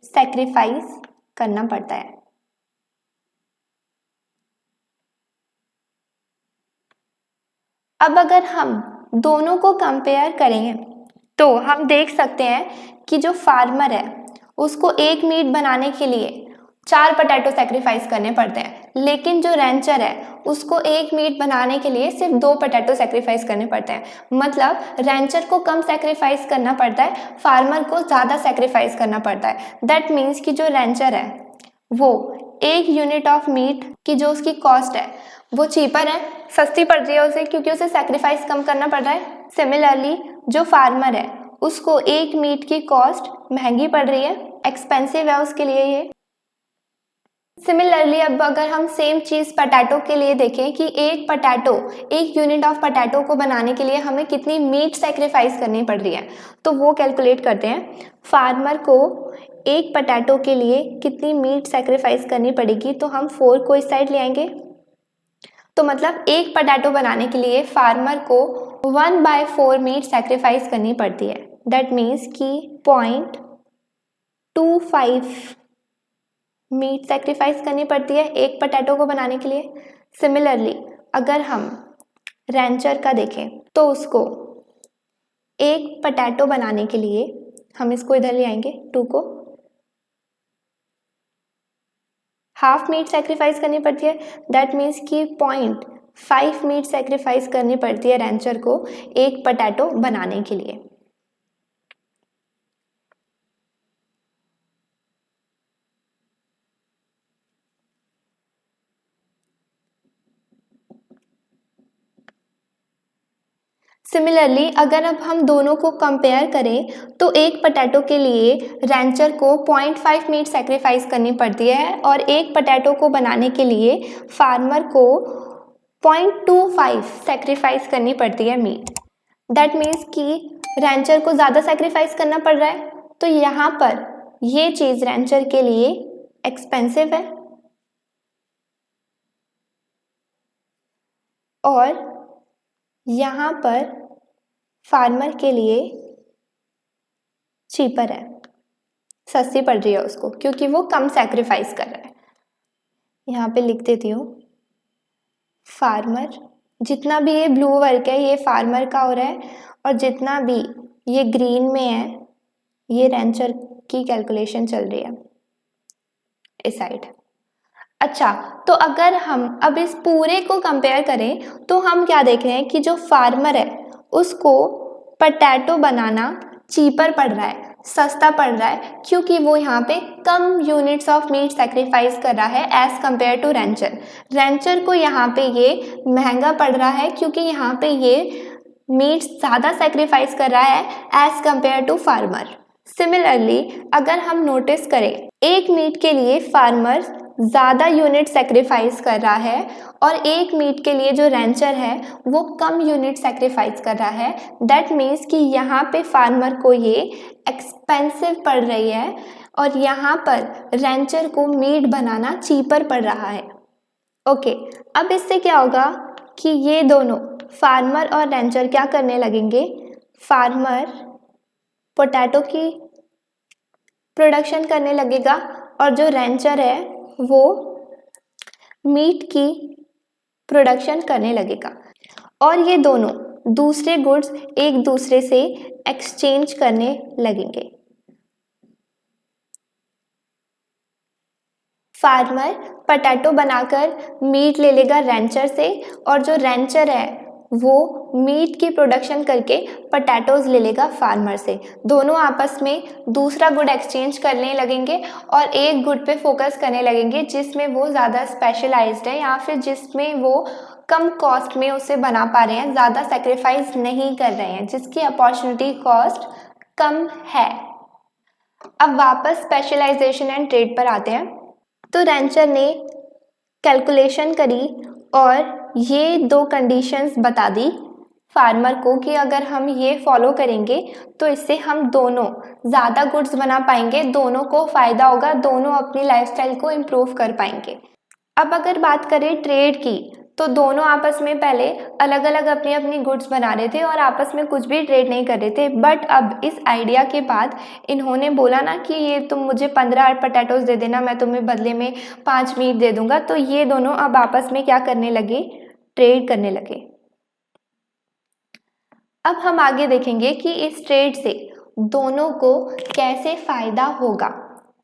सेक्रीफाइस करना पड़ता है। अब अगर हम दोनों को कंपेयर करें तो हम देख सकते हैं कि जो फार्मर है उसको एक मीट बनाने के लिए 4 पटैटो सेक्रीफाइस करने पड़ते हैं, लेकिन जो रेंचर है उसको एक मीट बनाने के लिए सिर्फ 2 पटैटो सेक्रीफाइस करने पड़ते हैं। मतलब रेंचर को कम सेक्रीफाइस करना पड़ता है, फार्मर को ज़्यादा सेक्रीफाइस करना पड़ता है। दैट मीन्स कि जो रेंचर है वो एक यूनिट ऑफ मीट की जो उसकी कॉस्ट है वो चीपर है, सस्ती पड़ रही है उसे, क्योंकि उसे सेक्रीफाइस कम करना पड़ रहा है। सिमिलरली जो फार्मर है उसको एक मीट की कॉस्ट महंगी पड़ रही है, एक्सपेंसिव है उसके लिए ये। सिमिलरली अब अगर हम सेम चीज़ पटैटो के लिए देखें कि एक यूनिट ऑफ पटैटो को बनाने के लिए हमें कितनी मीट सेक्रीफाइस करनी पड़ रही है, तो वो कैलकुलेट करते हैं। फार्मर को एक पटैटो के लिए कितनी मीट सेक्रीफाइस करनी पड़ेगी, तो हम 4 को इस साइड ले आएंगे। तो मतलब एक पटैटो बनाने के लिए फार्मर को 1/4 मीट सेक्रीफाइस करनी पड़ती है। दैट मीन्स कि 0.25 मीट सेक्रीफाइस करनी पड़ती है एक पटैटो को बनाने के लिए। सिमिलरली अगर हम रेंचर का देखें तो उसको एक पटैटो बनाने के लिए हम इसको इधर ले आएंगे 2 को, हाफ मीट सेक्रीफाइस करनी पड़ती है। दैट मीन्स कि 0.5 मीट सेक्रीफाइस करनी पड़ती है रेंचर को एक पटैटो बनाने के लिए। सिमिलरली अगर अब हम दोनों को कंपेयर करें तो एक पोटैटो के लिए रैंचर को 0.5 मीट सेक्रीफाइस करनी पड़ती है और एक पोटैटो को बनाने के लिए फार्मर को 0.25 सेक्रीफाइस करनी पड़ती है मीट। दैट मीन्स कि रैंचर को ज़्यादा सेक्रीफाइस करना पड़ रहा है, तो यहाँ पर ये चीज़ रैंचर के लिए एक्सपेंसिव है और यहाँ पर फार्मर के लिए चीपर है, सस्ती पड़ रही है उसको क्योंकि वो कम सेक्रीफाइस कर रहा है। यहाँ पे लिख देती हूँ फार्मर, जितना भी ये ब्लू वर्क है ये फार्मर का हो रहा है और जितना भी ये ग्रीन में है ये रैंचर की कैलकुलेशन चल रही है इस साइड। अच्छा, तो अगर हम अब इस पूरे को कंपेयर करें तो हम क्या देख रहे हैं कि जो फार्मर है उसको पोटैटो बनाना चीपर पड़ रहा है, सस्ता पड़ रहा है क्योंकि वो यहाँ पे कम यूनिट्स ऑफ मीट सेक्रीफाइस कर रहा है as compare to Rancher. Rancher को यहाँ पे ये महंगा पड़ रहा है क्योंकि यहाँ पे ये मीट ज़्यादा सेक्रीफाइस कर रहा है as compare to farmer. Similarly अगर हम नोटिस करें एक मीट के लिए फार्मर ज़्यादा यूनिट सेक्रीफाइस कर रहा है और एक मीट के लिए जो रैंचर है वो कम यूनिट सेक्रीफाइस कर रहा है। दैट मीन्स कि यहाँ पे फार्मर को ये एक्सपेंसिव पड़ रही है और यहाँ पर रैंचर को मीट बनाना चीपर पड़ रहा है। ओके, अब इससे क्या होगा कि ये दोनों फार्मर और रैंचर क्या करने लगेंगे, फार्मर पोटैटो की प्रोडक्शन करने लगेगा और जो रैंचर है वो मीट की प्रोडक्शन करने लगेगा और ये दोनों दूसरे गुड्स एक दूसरे से एक्सचेंज करने लगेंगे। फार्मर पोटैटो बनाकर मीट ले लेगा रैंचर से और जो रैंचर है वो मीट की प्रोडक्शन करके पोटैटोज ले लेगा फार्मर से। दोनों आपस में दूसरा गुड एक्सचेंज करने लगेंगे और एक गुड पे फोकस करने लगेंगे जिसमें वो ज़्यादा स्पेशलाइज्ड है या फिर जिसमें वो कम कॉस्ट में उसे बना पा रहे हैं, ज़्यादा सेक्रीफाइस नहीं कर रहे हैं, जिसकी अपॉर्चुनिटी कॉस्ट कम है। अब वापस स्पेशलाइजेशन एंड ट्रेड पर आते हैं। तो रैंचर ने कैलकुलेशन करी और ये दो कंडीशंस बता दी फार्मर को कि अगर हम ये फॉलो करेंगे तो इससे हम दोनों ज़्यादा गुड्स बना पाएंगे, दोनों को फ़ायदा होगा, दोनों अपनी लाइफस्टाइल को इम्प्रूव कर पाएंगे। अब अगर बात करें ट्रेड की तो दोनों आपस में पहले अलग अलग अपनी अपनी गुड्स बना रहे थे और आपस में कुछ भी ट्रेड नहीं कर रहे थे, बट अब इस आइडिया के बाद इन्होंने बोला ना कि ये तुम मुझे 15 पोटैटोज दे देना, मैं तुम्हें बदले में 5 मीट दे दूंगा। तो ये दोनों अब आपस में क्या करने लगे, ट्रेड करने लगे। अब हम आगे देखेंगे कि इस ट्रेड से दोनों को कैसे फ़ायदा होगा।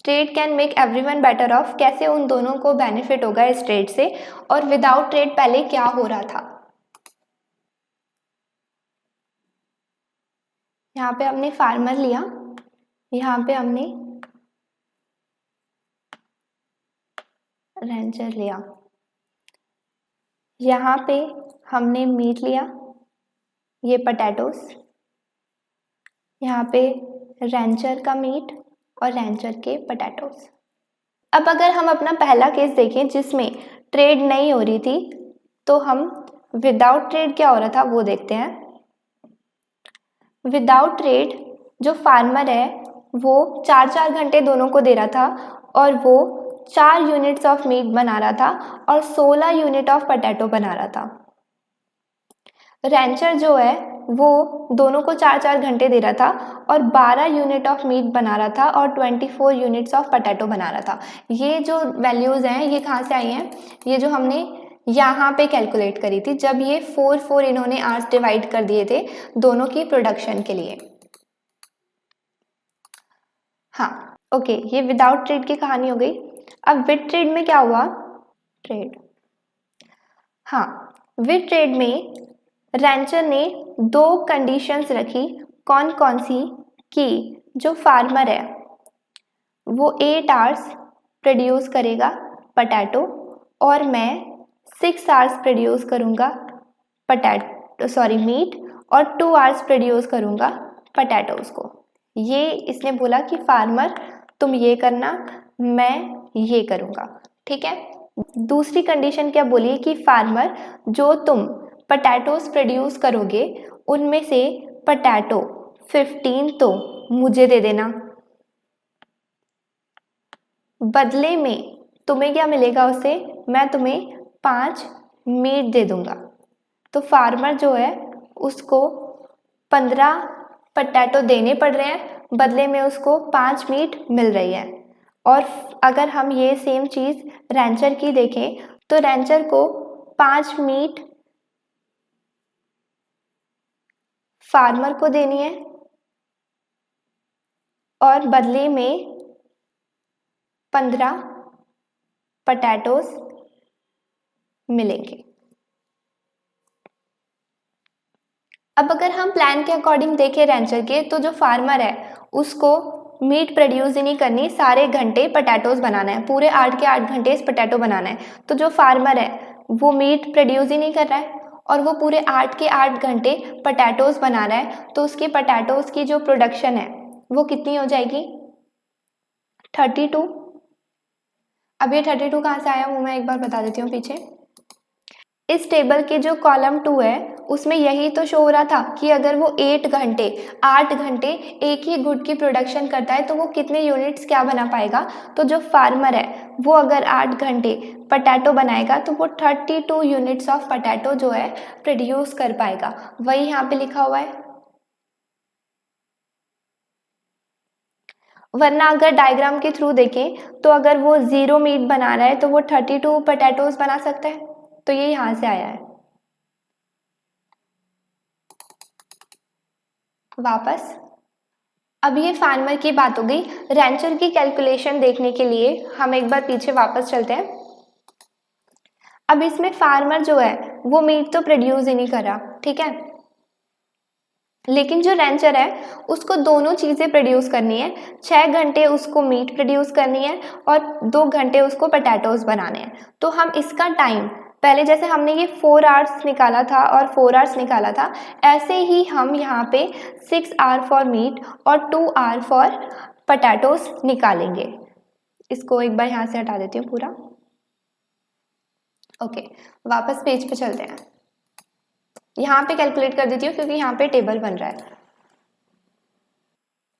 Trade can make everyone better of, कैसे उन दोनों को बेनिफिट होगा इस ट्रेड से और विदाउट ट्रेड पहले क्या हो रहा था। यहाँ पे हमने फार्मर लिया, यहाँ पे हमने रैंचर लिया, यहाँ पे हमने मीट लिया, ये पोटैटोज, यहाँ पे रैंचर का मीट और रैंचर के पोटैटोज। अब अगर हम अपना पहला केस देखें जिसमें ट्रेड नहीं हो रही थी, तो हम विदाउट ट्रेड क्या हो रहा था वो देखते हैं। विदाउट ट्रेड जो फार्मर है वो 4-4 घंटे दोनों को दे रहा था और वो 4 यूनिट्स ऑफ मीट बना रहा था और 16 यूनिट ऑफ पोटैटो बना रहा था। रैंचर जो है वो दोनों को 4-4 घंटे दे रहा था और 12 यूनिट ऑफ मीट बना रहा था और 24 यूनिट्स ऑफ पोटैटो बना रहा था। ये जो वैल्यूज़ हैं ये कहाँ से आई हैं, ये जो हमने यहाँ पे कैलकुलेट करी थी जब ये 4-4 इन्होंने आवर्स डिवाइड कर दिए थे दोनों की प्रोडक्शन के लिए। हाँ ओके, ये विदाउट ट्रेड की कहानी हो गई। अब विद ट्रेड में क्या हुआ, ट्रेड, हाँ विद ट्रेड में रैंचर ने 2 कंडीशंस रखी, कौन कौन सी, कि जो फार्मर है वो 8 आवर्स प्रोड्यूस करेगा पोटैटो और मैं 6 आवर्स प्रोड्यूस करूँगा मीट और 2 आवर्स प्रोड्यूस करूँगा पटैटोज़ को। ये इसने बोला कि फार्मर तुम ये करना, मैं ये करूँगा, ठीक है। दूसरी कंडीशन क्या बोली है कि फार्मर जो तुम पटैटोज़ प्रोड्यूस करोगे उनमें से पटैटो 15 तो मुझे दे देना, बदले में तुम्हें क्या मिलेगा उससे, मैं तुम्हें 5 मीट दे दूंगा। तो फार्मर जो है उसको 15 पटैटो देने पड़ रहे हैं, बदले में उसको 5 मीट मिल रही है। और अगर हम ये सेम चीज़ रैंचर की देखें तो रैंचर को 5 मीट फार्मर को देनी है और बदले में 15 पटैटोज मिलेंगे। अब अगर हम प्लान के अकॉर्डिंग देखें रैंचर के, तो जो फार्मर है उसको मीट प्रोड्यूस ही नहीं करनी, सारे घंटे पटैटोज बनाना है, पूरे 8 के 8 घंटे इस पटैटो बनाना है। तो जो फार्मर है वो मीट प्रोड्यूस ही नहीं कर रहा है और वो पूरे 8 के 8 घंटे पटैटोज बना रहा है, तो उसके पटैटोज की जो प्रोडक्शन है वो कितनी हो जाएगी, 32। अब ये 32 कहाँ से आया वो मैं एक बार बता देती हूँ पीछे। इस टेबल के जो कॉलम 2 है उसमें यही तो शो हो रहा था कि अगर वो 8 घंटे एक ही गुड की प्रोडक्शन करता है तो वो कितने यूनिट्स क्या बना पाएगा। तो जो फार्मर है वो अगर 8 घंटे पटैटो बनाएगा तो वो 32 यूनिट्स ऑफ पटैटो जो है प्रोड्यूस कर पाएगा, वही यहाँ पे लिखा हुआ है। वरना अगर डायग्राम के थ्रू देखें तो अगर वो 0 मीट बना रहा है तो वो 32 पटैटोज बना सकता है, तो ये यहाँ से आया है। वापस अब ये फार्मर की बात हो गई। रैंचर की कैलकुलेशन देखने के लिए हम एक बार पीछे वापस चलते हैं। अब इसमें फार्मर जो है वो मीट तो प्रोड्यूस ही नहीं कर रहा, ठीक है, लेकिन जो रैंचर है उसको दोनों चीज़ें प्रोड्यूस करनी है। 6 घंटे उसको मीट प्रोड्यूस करनी है और 2 घंटे उसको पटैटोज बनाने हैं। तो हम इसका टाइम पहले जैसे हमने ये 4 आवर्स निकाला था और 4 आवर्स निकाला था, ऐसे ही हम यहाँ पे 6 आवर फॉर मीट और 2 आवर फॉर पटैटोज निकालेंगे। इसको एक बार यहाँ से हटा देती हूँ पूरा। ओके, वापस पेज पे चलते हैं। यहाँ पे कैलकुलेट कर देती हूँ क्योंकि यहाँ पे टेबल बन रहा है।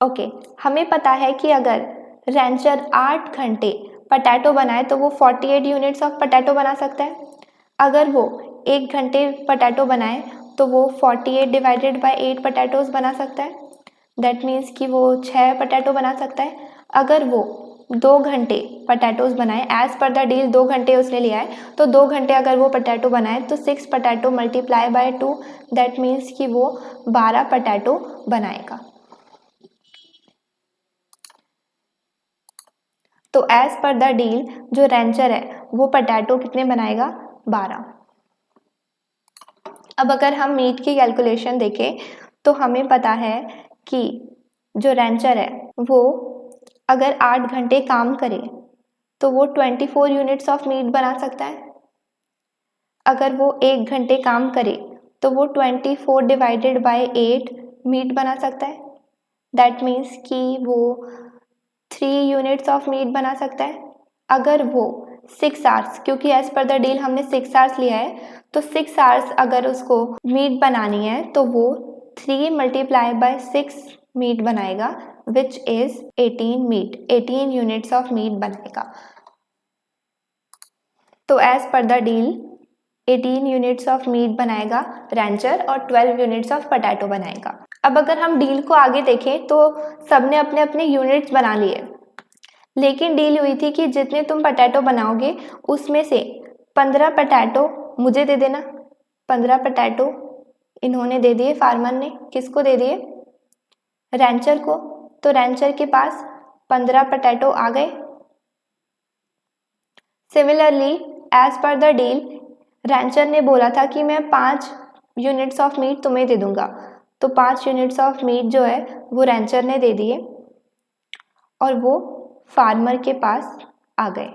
ओके, हमें पता है कि अगर रैंचर 8 घंटे पटैटो बनाए तो वो 48 यूनिट्स ऑफ पटैटो बना सकता है। अगर वो 1 घंटे पटैटो बनाए तो वो 48 डिवाइडेड बाय 8 पटैटोज बना सकता है। दैट मीन्स कि वो 6 पटैटो बना सकता है। अगर वो 2 घंटे पटैटोज बनाए, एज पर द डील 2 घंटे उसने लिया है, तो 2 घंटे अगर वो पटैटो बनाए तो 6 potato multiply by 2, that means कि वो 12 पटैटो बनाएगा। तो एज पर द डील जो रैंचर है वो पटैटो कितने बनाएगा, 12। अब अगर हम मीट की कैलकुलेशन देखें तो हमें पता है कि जो रैंचर है वो अगर 8 घंटे काम करे तो वो 24 यूनिट्स ऑफ मीट बना सकता है। अगर वो 1 घंटे काम करे तो वो 24 डिवाइडेड बाय 8 मीट बना सकता है। दैट मीन्स कि वो 3 यूनिट्स ऑफ मीट बना सकता है। अगर वो 6 आवर्स, क्योंकि एज पर द डील हमने 6 आवर्स लिया है, तो 6 आवर्स अगर उसको मीट बनानी है तो वो 3 मल्टीप्लाई बाय 6 मीट बनाएगा, which is 18 meat, 18 units of meat बनाएगा। तो as per the deal 18 units of meat बनाएगा रैंचर और 12 यूनिट्स ऑफ पटैटो बनाएगा। अब अगर हम डील को आगे देखें तो सबने अपने अपने यूनिट्स बना लिए, लेकिन डील हुई थी कि जितने तुम पटैटो बनाओगे उसमें से 15 पटैटो मुझे दे देना। 15 पटैटो इन्होंने दे दिए, फार्मर ने किसको दे दिए, रैंचर को। तो रैंचर के पास 15 पटैटो आ गए। Similarly as per the deal rancher ने बोला था कि मैं 5 यूनिट्स ऑफ मीट तुम्हें दे दूंगा, तो 5 यूनिट्स ऑफ मीट जो है वो रैंचर ने दे दिए और वो फार्मर के पास आ गए।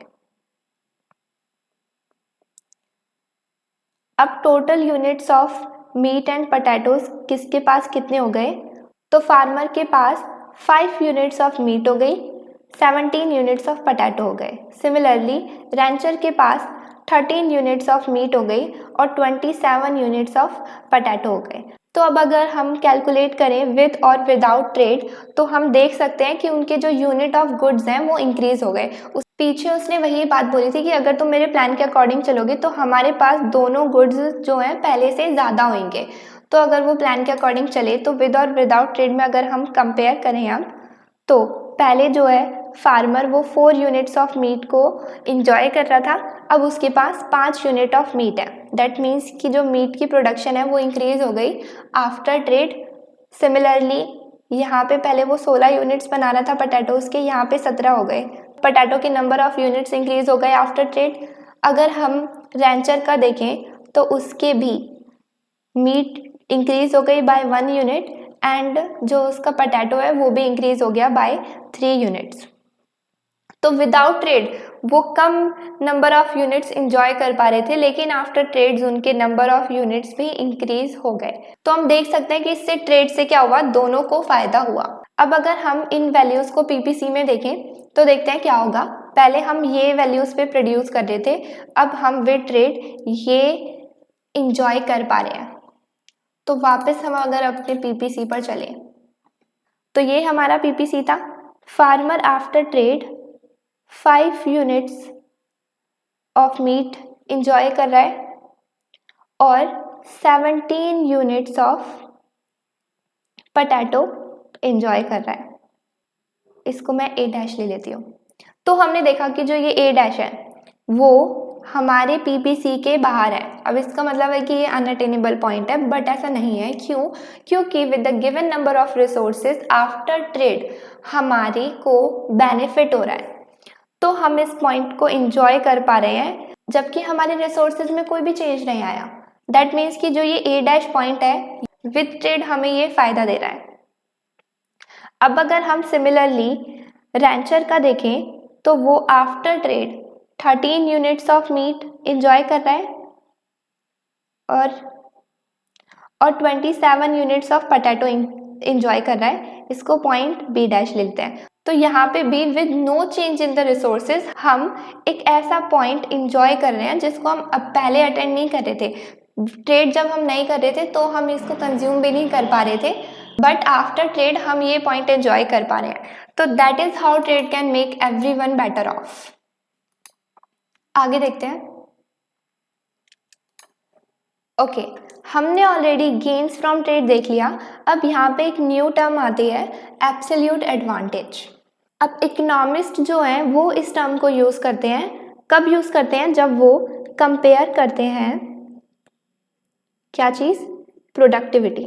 अब total units of meet and potatoes किसके पास कितने हो गए? तो फार्मर के पास 5 यूनिट्स ऑफ मीट हो गई, 17 यूनिट्स ऑफ पोटैटो हो गए। सिमिलरली रैंचर के पास 13 यूनिट्स ऑफ मीट हो गई और 27 यूनिट्स ऑफ पोटैटो हो गए। तो अब अगर हम कैलकुलेट करें विद और विदाउट ट्रेड तो हम देख सकते हैं कि उनके जो यूनिट ऑफ गुड्स हैं वो इंक्रीज हो गए। उस पीछे उसने वही बात बोली थी कि अगर तुम मेरे प्लान के अकॉर्डिंग चलोगे तो हमारे पास दोनों गुड्स जो हैं पहले से ज़्यादा होंगे। तो अगर वो प्लान के अकॉर्डिंग चले तो विद और विदाउट ट्रेड में अगर हम कंपेयर करें अब तो पहले जो है फार्मर वो 4 यूनिट्स ऑफ मीट को इंजॉय कर रहा था, अब उसके पास 5 यूनिट ऑफ मीट है। दैट मीन्स कि जो मीट की प्रोडक्शन है वो इंक्रीज हो गई आफ्टर ट्रेड। सिमिलरली यहाँ पे पहले वो 16 यूनिट्स बना रहा था पोटैटोज के, यहाँ पे 17 हो गए। पोटैटो के नंबर ऑफ यूनिट्स इंक्रीज हो गए आफ्टर ट्रेड। अगर हम रैंचर का देखें तो उसके भी मीट इंक्रीज हो गई बाय 1 यूनिट एंड जो उसका पोटैटो है वो भी इंक्रीज हो गया बाय 3 यूनिट्स। तो विदाउट ट्रेड वो कम नंबर ऑफ यूनिट्स इंजॉय कर पा रहे थे, लेकिन आफ्टर ट्रेड्स उनके नंबर ऑफ यूनिट्स भी इंक्रीज हो गए। तो हम देख सकते हैं कि इससे ट्रेड से क्या हुआ, दोनों को फायदा हुआ। अब अगर हम इन वैल्यूज को पीपीसी में देखें तो देखते हैं क्या होगा। पहले हम ये वैल्यूज पे प्रोड्यूस कर रहे थे, अब हम विद ट्रेड ये इंजॉय कर पा रहे हैं। तो वापस हम अगर अपने पीपीसी पर चले तो ये हमारा पीपीसी था। Farmer after trade 5 units of meet enjoy कर रहा है और 17 यूनिट्स ऑफ पोटैटो इंजॉय कर रहा है। इसको मैं A डैश ले लेती हूँ। तो हमने देखा कि जो ये A डैश है वो हमारे पीपीसी के बाहर है। अब इसका मतलब है कि ये अनअटेनेबल पॉइंट है, बट ऐसा नहीं है। क्यों? क्योंकि with the given number of resources after trade हमारे को बेनिफिट हो रहा है, तो हम इस पॉइंट को एंजॉय कर पा रहे हैं जबकि हमारे रिसोर्सेज में कोई भी चेंज नहीं आया। दैट मीन्स कि जो ये A डैश पॉइंट है विद ट्रेड हमें ये फायदा दे रहा है। अब अगर हम सिमिलरली रैंचर का देखें तो वो after trade 13 units of meet enjoy कर रहा है और 27 यूनिट्स ऑफ पोटैटो इंजॉय कर रहा है। इसको पॉइंट B डैश लिखते हैं। तो यहाँ पे भी with no change in the resources हम एक ऐसा पॉइंट इंजॉय कर रहे हैं जिसको हम अब पहले अटेंड नहीं कर रहे थे। ट्रेड जब हम नहीं कर रहे थे तो हम इसको कंज्यूम भी नहीं कर पा रहे थे, बट आफ्टर ट्रेड हम ये पॉइंट एंजॉय कर पा रहे हैं। तो that is how trade can make everyone better of. आगे देखते हैं। ओके, हमने ऑलरेडी गेन्स फ्रॉम ट्रेड देख लिया। अब यहाँ पे एक न्यू टर्म आती है, एब्सोल्यूट एडवांटेज। अब इकोनॉमिस्ट जो हैं वो इस टर्म को यूज करते हैं। कब यूज करते हैं? जब वो कंपेयर करते हैं क्या चीज? प्रोडक्टिविटी।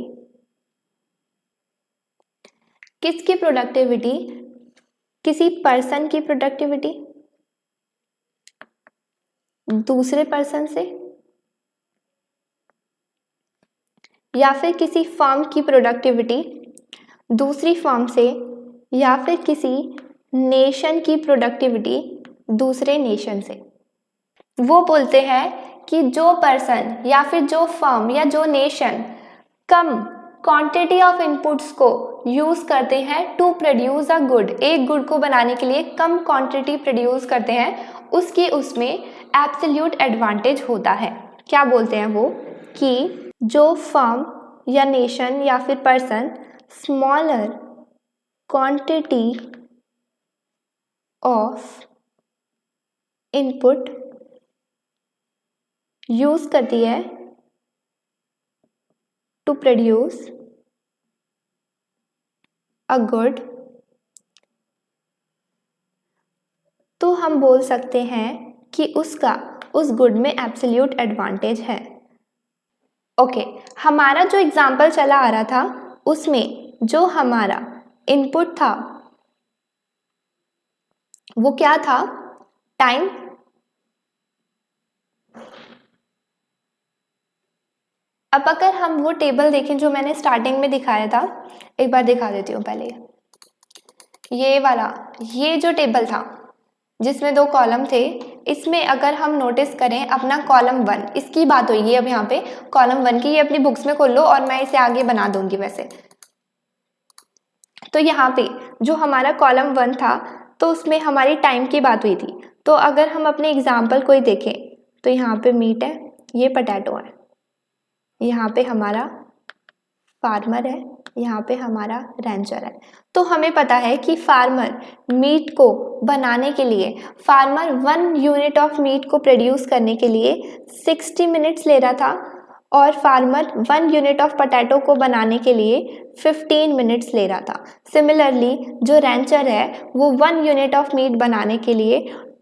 किसकी प्रोडक्टिविटी? किसी पर्सन की प्रोडक्टिविटी दूसरे पर्सन से, या फिर किसी फर्म की प्रोडक्टिविटी दूसरी फर्म से, या फिर किसी नेशन की प्रोडक्टिविटी दूसरे नेशन से। वो बोलते हैं कि जो पर्सन या फिर जो फर्म या जो nation come quantity of inputs को यूज करते हैं टू प्रोड्यूस अ गुड, एक गुड को बनाने के लिए कम क्वांटिटी प्रोड्यूस करते हैं, उसकी उसमें एब्सोल्यूट एडवांटेज होता है। क्या बोलते हैं वो? कि जो फर्म या नेशन या फिर person smaller quantity of input use करती है टू प्रोड्यूस अ गुड, तो हम बोल सकते हैं कि उसका उस गुड में एब्सोल्यूट एडवांटेज है। ओके, हमारा जो एग्जाम्पल चला आ रहा था उसमें जो हमारा इनपुट था वो क्या था? टाइम। अब अगर हम वो टेबल देखें जो मैंने स्टार्टिंग में दिखाया था, एक बार दिखा देती हूँ पहले। ये वाला, ये जो टेबल था जिसमें 2 कॉलम थे। इसमें अगर हम नोटिस करें अपना कॉलम 1, इसकी बात होगी अब यहाँ पे कॉलम 1 की, ये अपनी बुक्स में खोल लो और मैं इसे आगे बना दूंगी वैसे। तो यहाँ पे जो हमारा कॉलम 1 था तो उसमें हमारी टाइम की बात हुई थी। तो अगर हम अपने एग्जाम्पल को ही देखें तो यहाँ पे मीट है, ये पोटैटो है, यहाँ पे हमारा फार्मर है, यहाँ पे हमारा रैंचर है। तो हमें पता है कि फार्मर मीट को बनाने के लिए, फार्मर 1 यूनिट ऑफ मीट को प्रोड्यूस करने के लिए 60 मिनट्स ले रहा था और फार्मर 1 यूनिट ऑफ पोटैटो को बनाने के लिए 15 मिनट्स ले रहा था। सिमिलरली जो रैंचर है वो 1 यूनिट ऑफ मीट बनाने के लिए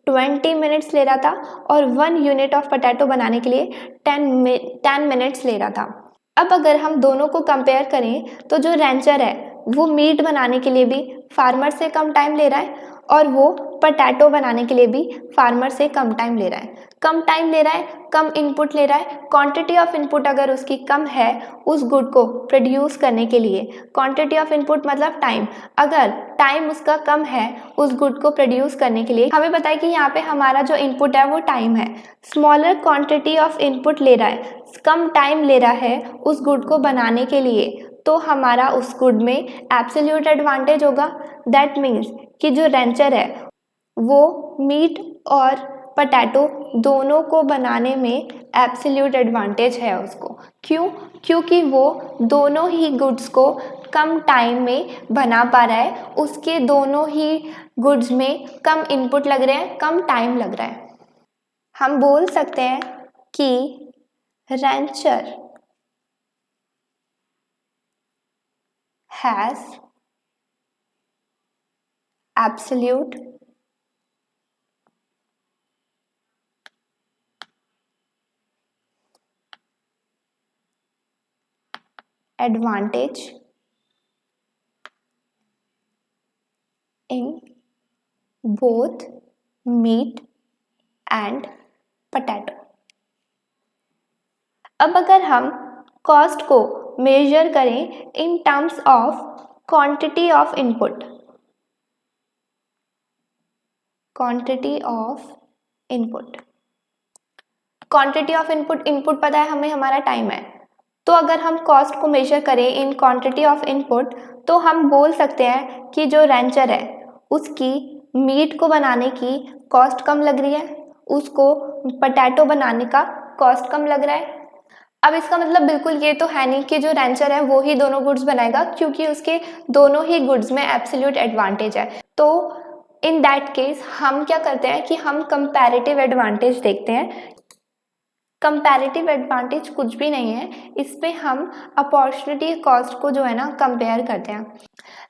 20 मिनट्स ले रहा था और 1 यूनिट ऑफ पोटैटो बनाने के लिए 10 मिनट्स ले रहा था। अब अगर हम दोनों को कंपेयर करें तो जो रैंचर है वो मीट बनाने के लिए भी फार्मर से कम टाइम ले रहा है और वो पोटैटो बनाने के लिए भी फार्मर से कम टाइम ले रहा है। कम टाइम ले रहा है, कम इनपुट ले रहा है। क्वांटिटी ऑफ इनपुट अगर उसकी कम है उस गुड को प्रोड्यूस करने के लिए, क्वांटिटी ऑफ इनपुट मतलब टाइम, अगर टाइम उसका कम है उस गुड को प्रोड्यूस करने के लिए, हमें पता है कि यहाँ पे हमारा जो इनपुट है वो टाइम है। स्मॉलर क्वांटिटी ऑफ इनपुट ले रहा है, कम टाइम ले रहा है उस गुड को बनाने के लिए, तो हमारा उस गुड में एब्सोल्यूट एडवांटेज होगा। दैट मीन्स कि जो रैंचर है वो मीट और पोटैटो दोनों को बनाने में एब्सोल्यूट एडवांटेज है उसको। क्यों? क्योंकि वो दोनों ही गुड्स को कम टाइम में बना पा रहा है, उसके दोनों ही गुड्स में कम इनपुट लग रहे हैं, कम टाइम लग रहा है। हम बोल सकते हैं कि rancher has absolute advantage in both meat and potato। अब अगर हम कॉस्ट को मेजर करें in terms of quantity of input, quantity of input, quantity of input, input पता है हमें हमारा टाइम है, तो अगर हम कॉस्ट को मेजर करें इन क्वांटिटी ऑफ इनपुट तो हम बोल सकते हैं कि जो रैंचर है उसकी मीट को बनाने की कॉस्ट कम लग रही है, उसको पोटैटो बनाने का कॉस्ट कम लग रहा है। अब इसका मतलब बिल्कुल ये तो है नहीं कि जो रैंचर है वो ही दोनों गुड्स बनाएगा, क्योंकि उसके दोनों ही गुड्स में एब्सोल्यूट एडवांटेज है। तो इन दैट केस हम क्या करते हैं कि हम कंपैरेटिव एडवांटेज देखते हैं। कंपैरेटिव एडवांटेज कुछ भी नहीं है, इसमें हम अपॉर्चुनिटी कॉस्ट को जो है ना कंपेयर करते हैं।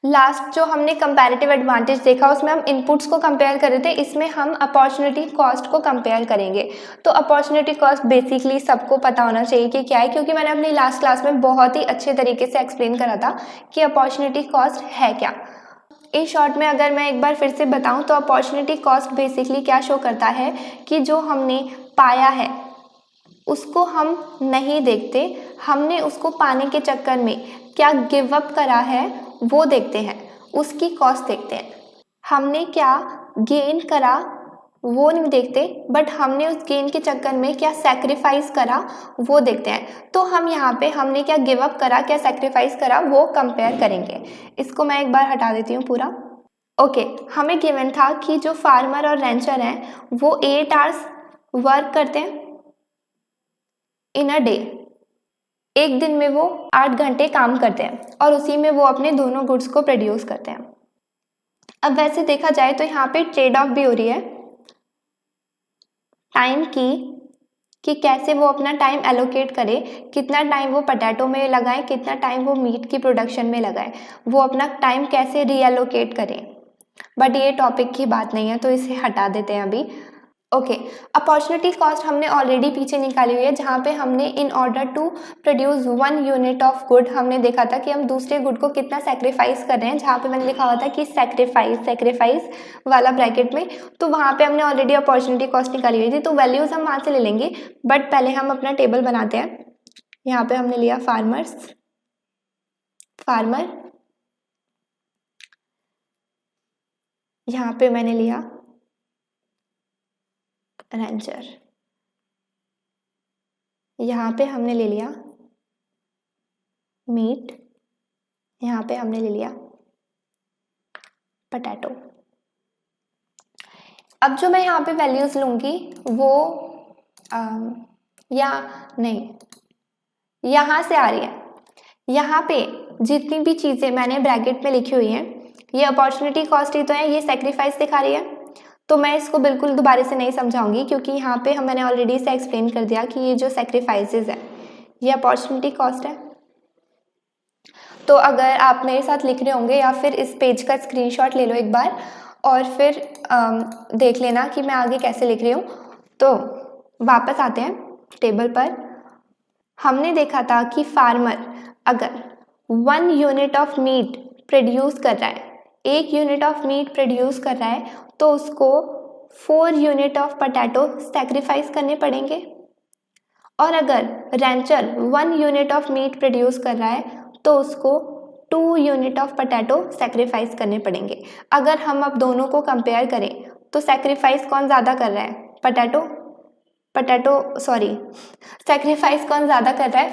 लास्ट जो हमने कंपैरेटिव एडवांटेज देखा उसमें हम इनपुट्स को कंपेयर कर रहे थे, इसमें हम अपॉर्चुनिटी कॉस्ट को कंपेयर करेंगे। तो अपॉर्चुनिटी कॉस्ट बेसिकली सबको पता होना चाहिए कि क्या है, क्योंकि मैंने अपनी लास्ट क्लास में बहुत ही अच्छे तरीके से एक्सप्लेन करा था कि अपॉर्चुनिटी कॉस्ट है क्या। इन शॉर्ट में अगर मैं एक बार फिर से बताऊं तो अपॉर्चुनिटी कॉस्ट बेसिकली क्या शो करता है कि जो हमने पाया है उसको हम नहीं देखते, हमने उसको पाने के चक्कर में क्या गिव अप करा है वो देखते हैं, उसकी कॉस्ट देखते हैं। हमने क्या गेन करा वो नहीं देखते, बट हमने उस गेन के चक्कर में क्या सैक्रिफाइस करा वो देखते हैं। तो हम यहाँ पे हमने क्या गिव अप करा, क्या सैक्रिफाइस करा वो कंपेयर करेंगे। इसको मैं एक बार हटा देती हूँ पूरा। ओके, हमें गिवन था कि जो फार्मर और रैंचर हैं वो 8 आवर्स वर्क करते हैं इन अ डे, एक दिन में वो 8 घंटे काम करते हैं और उसी में वो अपने दोनों गुड्स को प्रोड्यूस करते हैं। अब वैसे देखा जाए तो यहाँ पे ट्रेड ऑफ भी हो रही है टाइम की, कि कैसे वो अपना टाइम एलोकेट करे, कितना टाइम वो पोटैटो में लगाए, कितना टाइम वो मीट की प्रोडक्शन में लगाए, वो अपना टाइम कैसे रीएलोकेट करें। बट ये टॉपिक की बात नहीं है तो इसे हटा देते हैं अभी। ओके, अपॉर्चुनिटी कॉस्ट हमने ऑलरेडी पीछे निकाली हुई है, जहाँ पे हमने in order to produce 1 unit of good हमने देखा था कि हम दूसरे गुड को कितना सेक्रीफाइस कर रहे हैं, जहाँ पे मैंने लिखा हुआ था कि सेक्रीफाइस वाला ब्रैकेट में, तो वहाँ पे हमने ऑलरेडी अपॉर्चुनिटी कॉस्ट निकाली हुई थी, तो वैल्यूज हम वहाँ से ले लेंगे। बट पहले हम अपना टेबल बनाते हैं। यहाँ पे हमने लिया फार्मर, यहाँ पे मैंने लिया रैंचर। यहाँ पे हमने ले लिया मीट, यहाँ पे हमने ले लिया पोटैटो। अब जो मैं यहाँ पे वैल्यूज लूँगी वो या नहीं, यहाँ से आ रही है। यहाँ पे जितनी भी चीज़ें मैंने ब्रैकेट में लिखी हुई हैं, ये अपॉर्चुनिटी कॉस्ट ही तो है, ये सेक्रीफाइस दिखा रही है। तो मैं इसको बिल्कुल दोबारा से नहीं समझाऊंगी, क्योंकि यहाँ पे मैंने ऑलरेडी इसे एक्सप्लेन कर दिया कि ये जो सेक्रीफाइसेस है ये अपॉर्चुनिटी कॉस्ट है। तो अगर आप मेरे साथ लिख रहे होंगे या फिर इस पेज का स्क्रीनशॉट ले लो एक बार और फिर देख लेना कि मैं आगे कैसे लिख रही हूँ। तो वापस आते हैं टेबल पर। हमने देखा था कि फार्मर अगर 1 यूनिट ऑफ मीट प्रोड्यूस कर रहा है, 1 यूनिट ऑफ मीट प्रोड्यूस कर रहा है, तो उसको 4 यूनिट ऑफ पोटैटो सेक्रीफाइस करने पड़ेंगे। और अगर Rancher 1 unit of meet produce कर रहा है तो उसको 2 यूनिट ऑफ पोटैटो सेक्रीफाइस करने पड़ेंगे। अगर हम अब दोनों को कंपेयर करें तो सेक्रीफाइस कौन ज़्यादा कर रहा है? सेक्रीफाइस कौन ज़्यादा कर रहा है?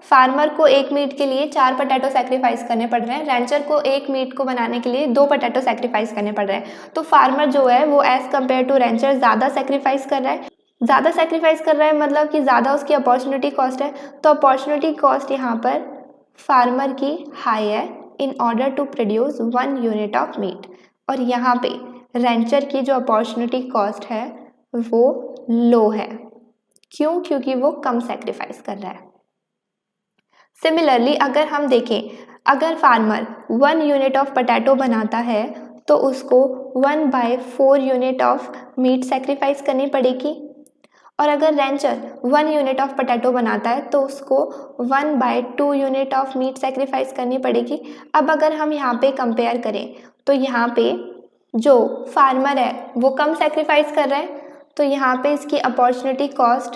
फार्मर को 1 मीट के लिए 4 पोटैटो सेक्रीफाइस करने पड़ रहे हैं। रैंचर को 1 मीट को बनाने के लिए 2 पोटैटो सेक्रीफाइस करने पड़ रहे हैं। तो फार्मर जो है वो एज़ कम्पेयर टू रैंचर ज़्यादा सेक्रीफाइस कर रहा है। ज़्यादा सेक्रीफाइस कर रहा है मतलब कि ज़्यादा उसकी अपॉर्चुनिटी कॉस्ट है। तो अपॉर्चुनिटी कॉस्ट यहाँ पर फार्मर की हाई है in order to produce 1 unit of meat. और यहाँ पे रैंचर की जो अपॉर्चुनिटी कॉस्ट है वो लो है। क्यों? क्योंकि वो कम सेक्रीफाइस कर रहा है। सिमिलरली अगर हम देखें, अगर फार्मर 1 यूनिट ऑफ पोटैटो बनाता है तो उसको 1/4 यूनिट ऑफ मीट सेक्रीफाइस करनी पड़ेगी। और अगर रैंचर 1 यूनिट ऑफ पोटैटो बनाता है तो उसको 1/2 यूनिट ऑफ मीट सेक्रीफाइस करनी पड़ेगी। अब अगर हम यहाँ पे कंपेयर करें तो यहाँ पे जो फार्मर है वो कम सेक्रीफाइस कर रहा है, तो यहाँ पे इसकी अपॉर्चुनिटी कॉस्ट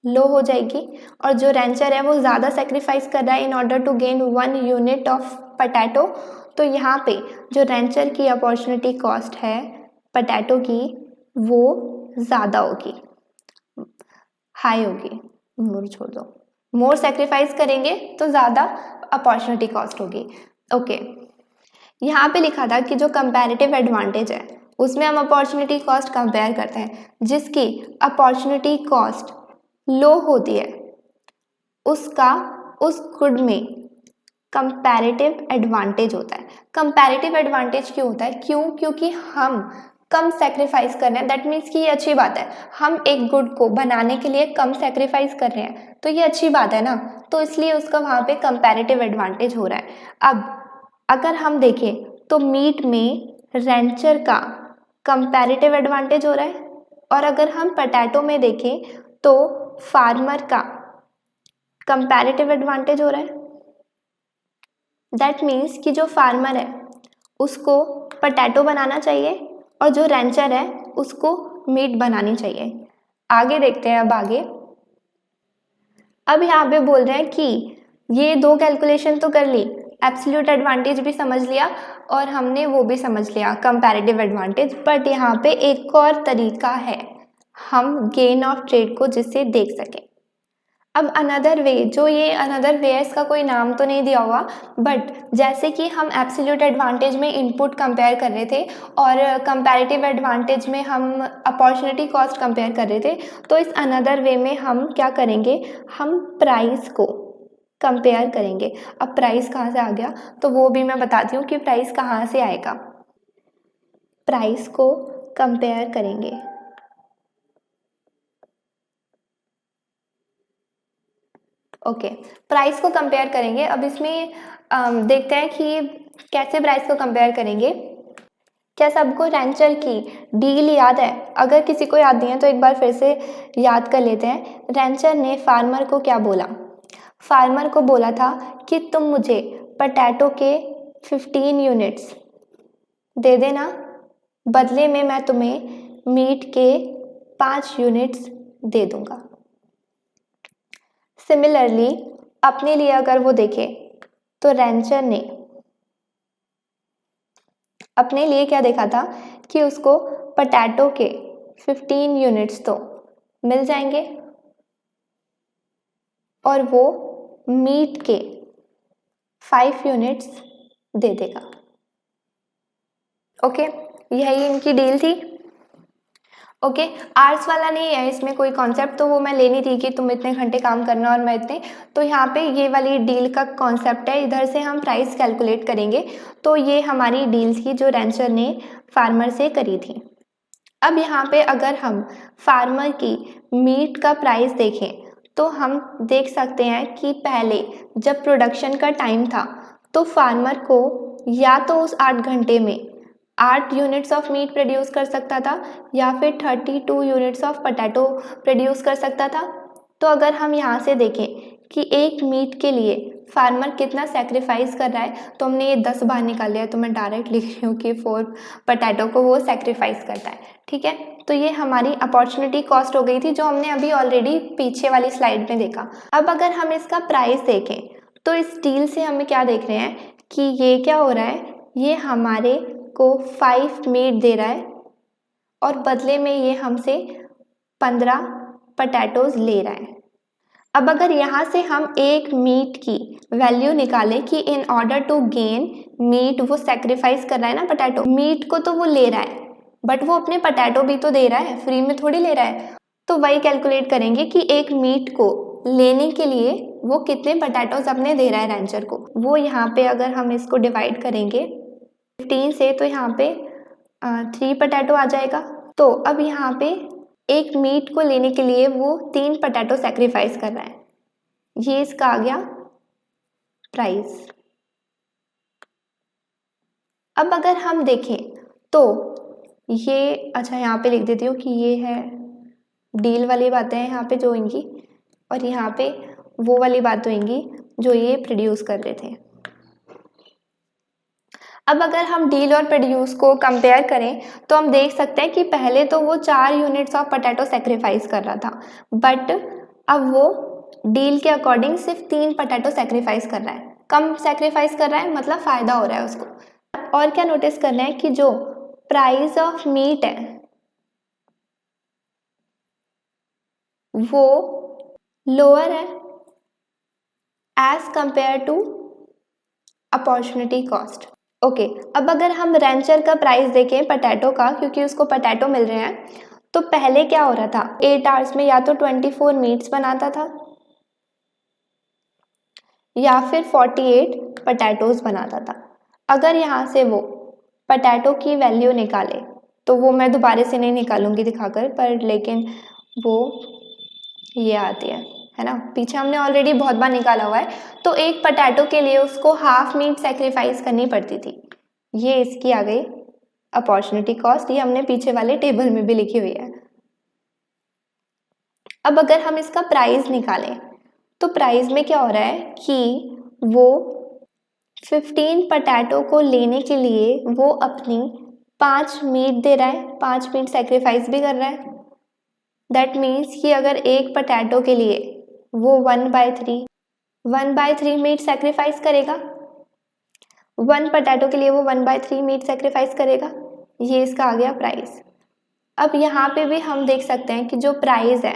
लो हो जाएगी। और जो रैंचर है वो ज़्यादा सेक्रीफाइस कर रहा है in order to gain 1 unit of potato, तो यहाँ पे जो रैंचर की अपॉर्चुनिटी कॉस्ट है पोटैटो की वो ज़्यादा होगी, हाई होगी। मोर छोड़ दो, मोर सेक्रीफाइस करेंगे तो ज़्यादा अपॉर्चुनिटी कॉस्ट होगी। ओके, यहाँ पे लिखा था कि जो कंपैरेटिव एडवांटेज है उसमें हम अपॉर्चुनिटी कॉस्ट कंपेयर करते हैं। जिसकी अपॉर्चुनिटी कॉस्ट लो होती है उसका उस गुड में कंपैरेटिव एडवांटेज होता है। कंपैरेटिव एडवांटेज क्यों होता है? क्योंकि हम कम सेक्रीफाइस कर रहे हैं। दैट मीन्स कि ये अच्छी बात है, हम एक गुड को बनाने के लिए कम सेक्रीफाइस कर रहे हैं, तो ये अच्छी बात है ना। तो इसलिए उसका वहाँ पे कंपैरेटिव एडवांटेज हो रहा है। अब अगर हम देखें तो मीट में रैंचर का कंपैरेटिव एडवांटेज हो रहा है, और अगर हम पोटैटो में देखें तो फार्मर का कंपैरेटिव एडवांटेज हो रहा है। दैट मीन्स कि जो फार्मर है उसको पोटैटो बनाना चाहिए और जो रैंचर है उसको मीट बनानी चाहिए। आगे देखते हैं। अब यहाँ पे बोल रहे हैं कि ये 2 कैलकुलेशन तो कर ली, एब्सोल्यूट एडवांटेज भी समझ लिया और हमने वो भी समझ लिया कंपैरेटिव एडवांटेज। बट यहाँ पे एक और तरीका है हम गेन ऑफ ट्रेड को जिससे देख सकें। अब अनदर वे, जो ये अनदर वे है इसका कोई नाम तो नहीं दिया हुआ, बट जैसे कि हम एब्सोल्यूट एडवांटेज में इनपुट कंपेयर कर रहे थे और कंपैरेटिव एडवांटेज में हम अपॉर्चुनिटी कॉस्ट कंपेयर कर रहे थे, तो इस अनदर वे में हम क्या करेंगे, हम प्राइस को कंपेयर करेंगे। अब प्राइस कहाँ से आ गया तो वो भी मैं बताती हूँ कि प्राइस कहाँ से आएगा। प्राइस को कंपेयर करेंगे। ओके, प्राइस को कंपेयर करेंगे। अब इसमें देखते हैं कि कैसे प्राइस को कंपेयर करेंगे। क्या सबको रैंचर की डील याद है? अगर किसी को याद नहीं है तो एक बार फिर से याद कर लेते हैं। रैंचर ने फार्मर को क्या बोला? फार्मर को बोला था कि तुम मुझे पोटैटो के 15 यूनिट्स दे देना, बदले में मैं तुम्हें मीट के 5 यूनिट्स दे दूंगा। सिमिलरली अपने लिए अगर वो देखे तो रैंचर ने अपने लिए क्या देखा था कि उसको पोटैटो के 15 यूनिट्स तो मिल जाएंगे और वो मीट के 5 यूनिट्स दे देगा। ओके, यही इनकी डील थी। ओके, आर्ट्स वाला नहीं है इसमें कोई कॉन्सेप्ट, तो वो मैं लेनी थी कि तुम इतने घंटे काम करना और मैं इतने, तो यहाँ पे ये वाली डील का कॉन्सेप्ट है। इधर से हम प्राइस कैलकुलेट करेंगे। तो ये हमारी डील थी जो रेंचर ने फार्मर से करी थी। अब यहाँ पे अगर हम फार्मर की मीट का प्राइस देखें तो हम देख सकते हैं कि पहले जब प्रोडक्शन का टाइम था तो फार्मर को या तो उस 8 घंटे में 8 यूनिट्स ऑफ मीट प्रोड्यूस कर सकता था या फिर 32 यूनिट्स ऑफ पोटैटो प्रोड्यूस कर सकता था। तो अगर हम यहाँ से देखें कि एक मीट के लिए फार्मर कितना सेक्रीफाइस कर रहा है, तो हमने ये 10 बार निकाल लिया, तो मैं डायरेक्ट लिख रही हूँ कि 4 पोटैटो को वो सेक्रीफाइस करता है। ठीक है, तो ये हमारी अपॉर्चुनिटी कॉस्ट हो गई थी जो हमने अभी ऑलरेडी पीछे वाली स्लाइड में देखा। अब अगर हम इसका प्राइस देखें तो इस डील से हमें क्या देख रहे हैं कि ये क्या हो रहा है, ये हमारे को 5 मीट दे रहा है और बदले में ये हमसे 15 पोटैटोज ले रहा है। अब अगर यहाँ से हम एक मीट की वैल्यू निकालें कि in order to gain meat, वो सेक्रीफाइस कर रहा है ना पोटैटो, मीट को तो वो ले रहा है बट वो अपने पोटैटो भी तो दे रहा है, फ्री में थोड़ी ले रहा है। तो वही कैलकुलेट करेंगे कि एक मीट को लेने के लिए वो कितने पोटैटोज अपने दे रहा है रेंचर को। वो यहाँ पे अगर हम इसको डिवाइड करेंगे 15 से तो यहाँ पे 3 पोटैटो आ जाएगा। तो अब यहाँ पे एक मीट को लेने के लिए वो 3 पोटैटो सेक्रीफाइस कर रहा है। ये इसका आ गया प्राइस। अब अगर हम देखें तो ये, अच्छा यहाँ पे लिख देती हूँ कि ये है डील वाली बातें हैं यहाँ पे जो होंगी और यहाँ पे वो वाली बात होंगी जो ये प्रोड्यूस कर रहे थे। अब अगर हम डील और प्रोड्यूस को कंपेयर करें तो हम देख सकते हैं कि पहले तो वो 4 यूनिट्स ऑफ पोटैटो सेक्रीफाइस कर रहा था, बट अब वो डील के अकॉर्डिंग सिर्फ 3 पोटैटो सेक्रीफाइस कर रहा है। कम सेक्रीफाइस कर रहा है मतलब फ़ायदा हो रहा है उसको। और क्या नोटिस करना है कि जो प्राइस ऑफ मीट है वो लोअर है as compare to opportunity cost. Okay, अब अगर हम रेंचर का प्राइस देखें पोटैटो का, क्योंकि उसको पोटैटो मिल रहे हैं, तो पहले क्या हो रहा था 8 आवर्स में या तो 24 मीट्स बनाता था या फिर 48 पोटैटोज बनाता था। अगर यहाँ से वो पोटैटो की वैल्यू निकाले तो वो मैं दोबारा से नहीं निकालूंगी दिखाकर, पर लेकिन वो ये आती है ना, पीछे हमने ऑलरेडी बहुत बार निकाला हुआ है। तो एक पोटैटो के लिए उसको हाफ मीट सेक्रीफाइस करनी पड़ती थी। ये इसकी आ गई अपॉर्चुनिटी कॉस्ट, ये हमने पीछे वाले टेबल में भी लिखी हुई है। अब अगर हम इसका प्राइस निकालें तो प्राइस में क्या हो रहा है कि वो 15 पोटैटो को लेने के लिए वो अपनी 5 मीट दे रहा है, 5 मीट सेक्रीफाइस भी कर रहा है। दैट मीन्स कि अगर एक पोटैटो के लिए वो 1/3 मीट सेक्रीफाइस करेगा, 1 पोटैटो के लिए वो 1/3 मीट सेक्रीफाइस करेगा। ये इसका आ गया प्राइस। अब यहाँ पे भी हम देख सकते हैं कि जो प्राइस है,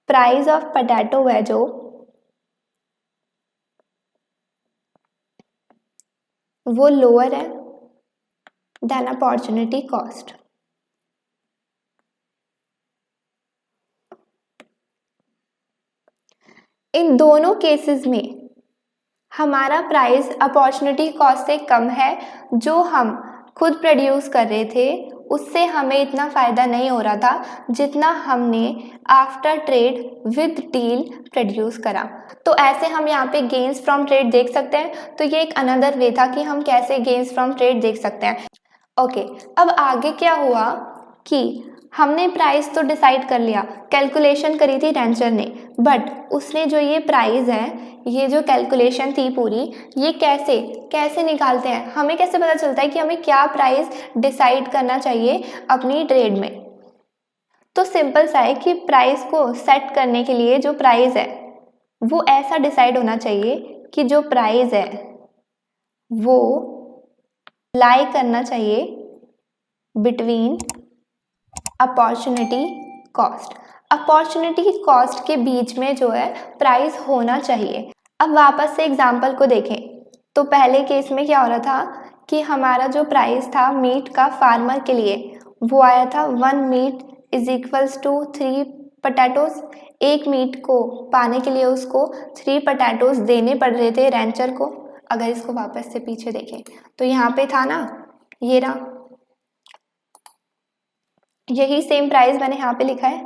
प्राइस ऑफ पोटैटो है जो वो लोअर है देन अपॉर्चुनिटी कॉस्ट। इन दोनों केसेस में हमारा प्राइस अपॉर्चुनिटी कॉस्ट से कम है। जो हम खुद प्रोड्यूस कर रहे थे उससे हमें इतना फ़ायदा नहीं हो रहा था जितना हमने after trade with deal produce करा। तो ऐसे हम यहाँ पे गेन्स फ्रॉम ट्रेड देख सकते हैं। तो ये एक अनदर वे था कि हम कैसे गेन्स फ्रॉम ट्रेड देख सकते हैं। ओके, अब आगे क्या हुआ कि हमने प्राइस तो डिसाइड कर लिया, कैलकुलेशन करी थी रेंचर ने, बट उसने जो ये प्राइस है, ये जो कैलकुलेशन थी पूरी, ये कैसे निकालते हैं, हमें कैसे पता चलता है कि हमें क्या प्राइस डिसाइड करना चाहिए अपनी ट्रेड में। तो सिंपल सा है कि प्राइस को सेट करने के लिए जो प्राइस है वो ऐसा डिसाइड होना चाहिए कि जो प्राइस है वो लाई करना चाहिए between opportunity cost. Opportunity cost के बीच में जो है प्राइस होना चाहिए। अब वापस से एग्जाम्पल को देखें तो पहले केस में क्या हो रहा था कि हमारा जो प्राइस था मीट का फार्मर के लिए वो आया था 1 meat is equals to 3 potatoes. एक मीट को पाने के लिए उसको 3 पोटैटोज देने पड़ रहे थे रैंचर को। अगर इसको वापस से पीछे देखें तो यहाँ पे था ना, ये रहा, यही सेम प्राइस मैंने यहाँ पे लिखा है।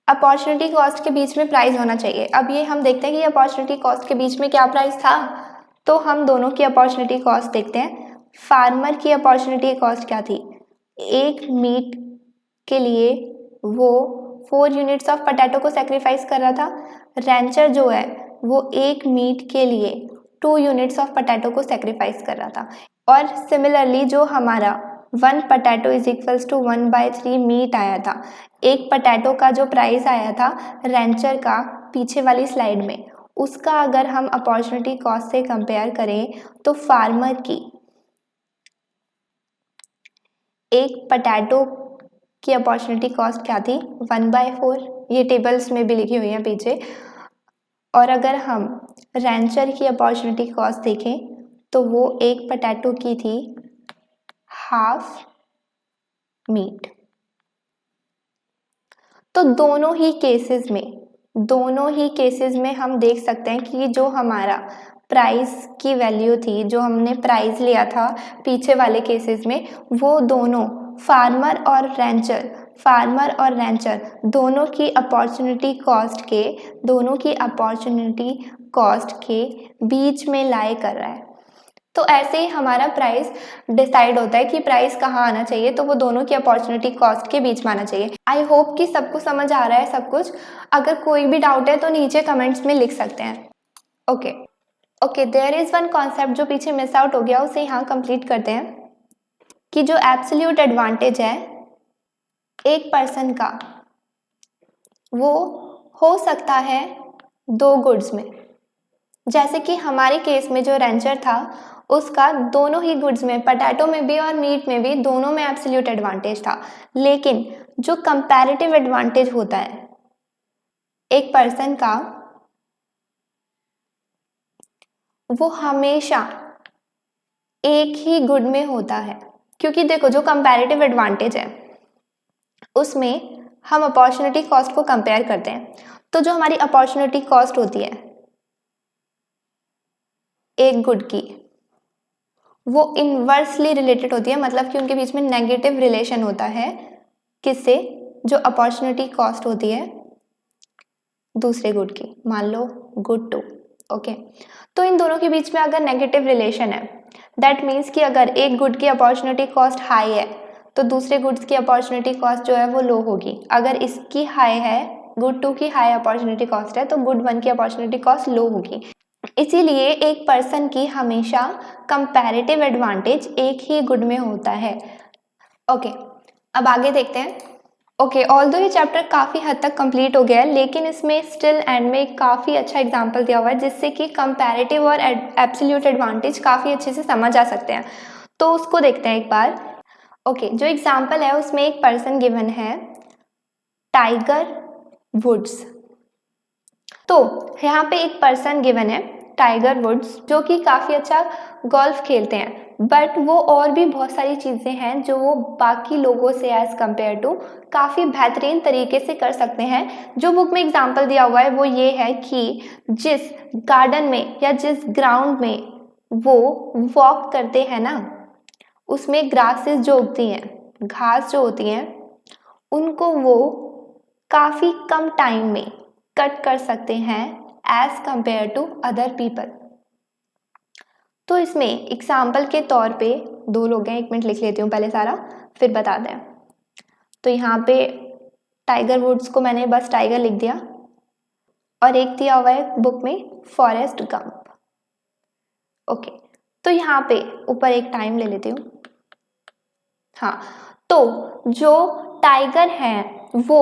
अपॉर्चुनिटी कॉस्ट के बीच में प्राइस होना चाहिए। अब ये हम देखते हैं कि अपॉर्चुनिटी कॉस्ट के बीच में क्या प्राइस था, तो हम दोनों की अपॉर्चुनिटी कॉस्ट देखते हैं। फार्मर की अपॉर्चुनिटी कॉस्ट क्या थी, एक मीट के लिए वो 4 यूनिट्स ऑफ पोटैटो को सेक्रीफाइस कर रहा था। रैंचर जो है वो एक मीट के लिए 2 यूनिट्स ऑफ पोटैटो को सेक्रीफाइस कर रहा था। और सिमिलरली जो हमारा 1 potato is equals to 1/3 meat आया था, एक पोटैटो का जो प्राइस आया था रैंचर का पीछे वाली स्लाइड में, उसका अगर हम अपॉर्चुनिटी कॉस्ट से कंपेयर करें तो फार्मर की एक पोटैटो की अपॉर्चुनिटी कॉस्ट क्या थी, 1/4। ये टेबल्स में भी लिखी हुई है पीछे। और अगर हम रैंचर की अपॉर्चुनिटी कॉस्ट देखें तो वो एक पोटैटो की थी हाफ मीट। तो दोनों ही केसेस में हम देख सकते हैं कि जो हमारा प्राइस की वैल्यू थी, जो हमने प्राइस लिया था पीछे वाले केसेस में, वो दोनों फार्मर और रैंचर दोनों की अपॉर्चुनिटी कॉस्ट के बीच में लाई कर रहा है। तो ऐसे ही हमारा प्राइस डिसाइड होता है कि प्राइस कहाँ आना चाहिए, तो वो दोनों की अपॉर्चुनिटी कॉस्ट के बीच में आना चाहिए। आई होप कि सबको समझ आ रहा है सब कुछ। अगर कोई भी डाउट है तो नीचे कमेंट्स में लिख सकते हैं। ओके, देयर इज वन कॉन्सेप्ट जो पीछे मिस आउट हो गया, उसे यहाँ कंप्लीट करते हैं कि जो एब्सोल्यूट एडवांटेज है एक पर्सन का, वो हो सकता है 2 गुड्स में। जैसे कि हमारे केस में जो रैंचर था उसका दोनों ही गुड्स में, पोटैटो में भी और मीट में भी, दोनों में एब्सोल्यूट एडवांटेज था। लेकिन जो कंपैरेटिव एडवांटेज होता है एक पर्सन का, वो हमेशा एक ही गुड में होता है। क्योंकि देखो जो कंपैरेटिव एडवांटेज है उसमें हम अपॉर्चुनिटी कॉस्ट को कंपेयर करते हैं, तो जो हमारी अपॉर्चुनिटी कॉस्ट होती है एक गुड की, वो इनवर्सली रिलेटेड होती है, मतलब कि उनके बीच में नेगेटिव रिलेशन होता है। किससे, जो अपॉर्चुनिटी कॉस्ट होती है दूसरे गुड की, मान लो गुड 2। ओके, तो इन दोनों के बीच में अगर नेगेटिव रिलेशन है, दैट मीन्स कि अगर एक गुड की अपॉर्चुनिटी कॉस्ट हाई है तो दूसरे गुड्स की अपॉर्चुनिटी कॉस्ट जो है वो लो होगी। अगर इसकी हाई है, गुड 2 की हाई अपॉर्चुनिटी कॉस्ट है, तो गुड 1 की अपॉर्चुनिटी कॉस्ट लो होगी। इसीलिए एक पर्सन की हमेशा कंपैरेटिव एडवांटेज एक ही गुड में होता है। ओके, अब आगे देखते हैं। ऑल्दो ये चैप्टर काफ़ी हद तक कंप्लीट हो गया है, लेकिन इसमें स्टिल एंड में काफ़ी अच्छा एग्जांपल दिया हुआ है जिससे कि कंपैरेटिव और एब्सोल्यूट एडवांटेज काफ़ी अच्छे से समझ आ सकते हैं। तो उसको देखते हैं एक बार। जो एग्जांपल है उसमें एक पर्सन गिवन है, टाइगर वुड्स। तो यहाँ पे एक पर्सन गिवन है टाइगर वुड्स, जो कि काफ़ी अच्छा गोल्फ खेलते हैं, बट वो और भी बहुत सारी चीज़ें हैं जो वो बाकी लोगों से एज़ कम्पेयर टू काफ़ी बेहतरीन तरीके से कर सकते हैं। जो बुक में एग्जांपल दिया हुआ है वो ये है कि जिस गार्डन में या जिस ग्राउंड में वो वॉक करते हैं ना, उसमें ग्रासेस जो उगती हैं, घास जो होती हैं, उनको वो काफ़ी कम टाइम में कट कर सकते हैं as compare to other people. तो इसमें एग्जाम्पल के तौर पे 2 लोग हैं, 1 मिनट लिख लेती हूँ पहले सारा, फिर बता दें। तो यहाँ पे टाइगर वुड्स को मैंने बस टाइगर लिख दिया, और एक दिया हुआ है बुक में फॉरेस्ट गंप। तो यहाँ पे ऊपर एक टाइम ले लेती हूँ। हाँ, तो जो टाइगर हैं वो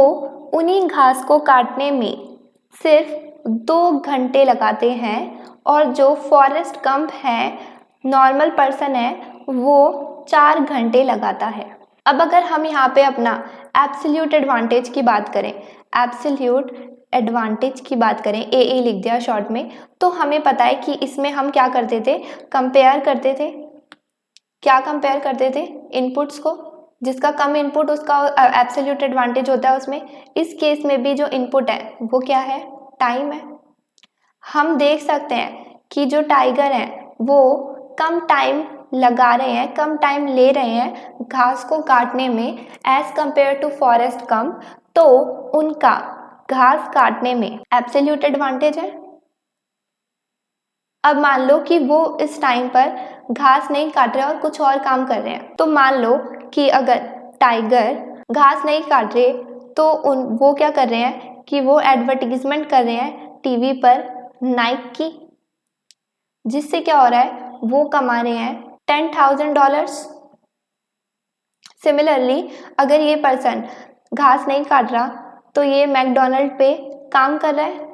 उन्हीं घास को काटने में सिर्फ 2 घंटे लगाते हैं, और जो फॉरेस्ट गंप है, नॉर्मल पर्सन है, वो 4 घंटे लगाता है। अब अगर हम यहाँ पे अपना एब्सोल्यूट एडवांटेज की बात करें, एब्सोल्यूट एडवांटेज की बात करें, ए लिख दिया शॉर्ट में, तो हमें पता है कि इसमें हम क्या करते थे, कंपेयर करते थे। क्या कंपेयर करते थे? इनपुट्स को। जिसका कम इनपुट उसका एब्सोल्यूट एडवांटेज होता है उसमें। इस केस में भी जो इनपुट है वो क्या है? टाइम है। हम देख सकते हैं कि जो टाइगर हैं वो कम टाइम लगा रहे हैं, कम टाइम ले रहे हैं घास को काटने में एज कंपेयर टू फॉरेस्ट कम, तो उनका घास काटने में एब्सोल्यूट एडवांटेज है। अब मान लो कि वो इस टाइम पर घास नहीं काट रहे और कुछ और काम कर रहे हैं, तो मान लो कि अगर टाइगर घास नहीं काट रहे तो वो क्या कर रहे हैं कि वो एडवर्टीजमेंट कर रहे हैं टीवी पर नाइक की, जिससे क्या हो रहा है, वो कमा रहे हैं $10,000। सिमिलरली अगर ये पर्सन घास नहीं काट रहा तो ये मैकडोनल्ड पे काम कर रहा है,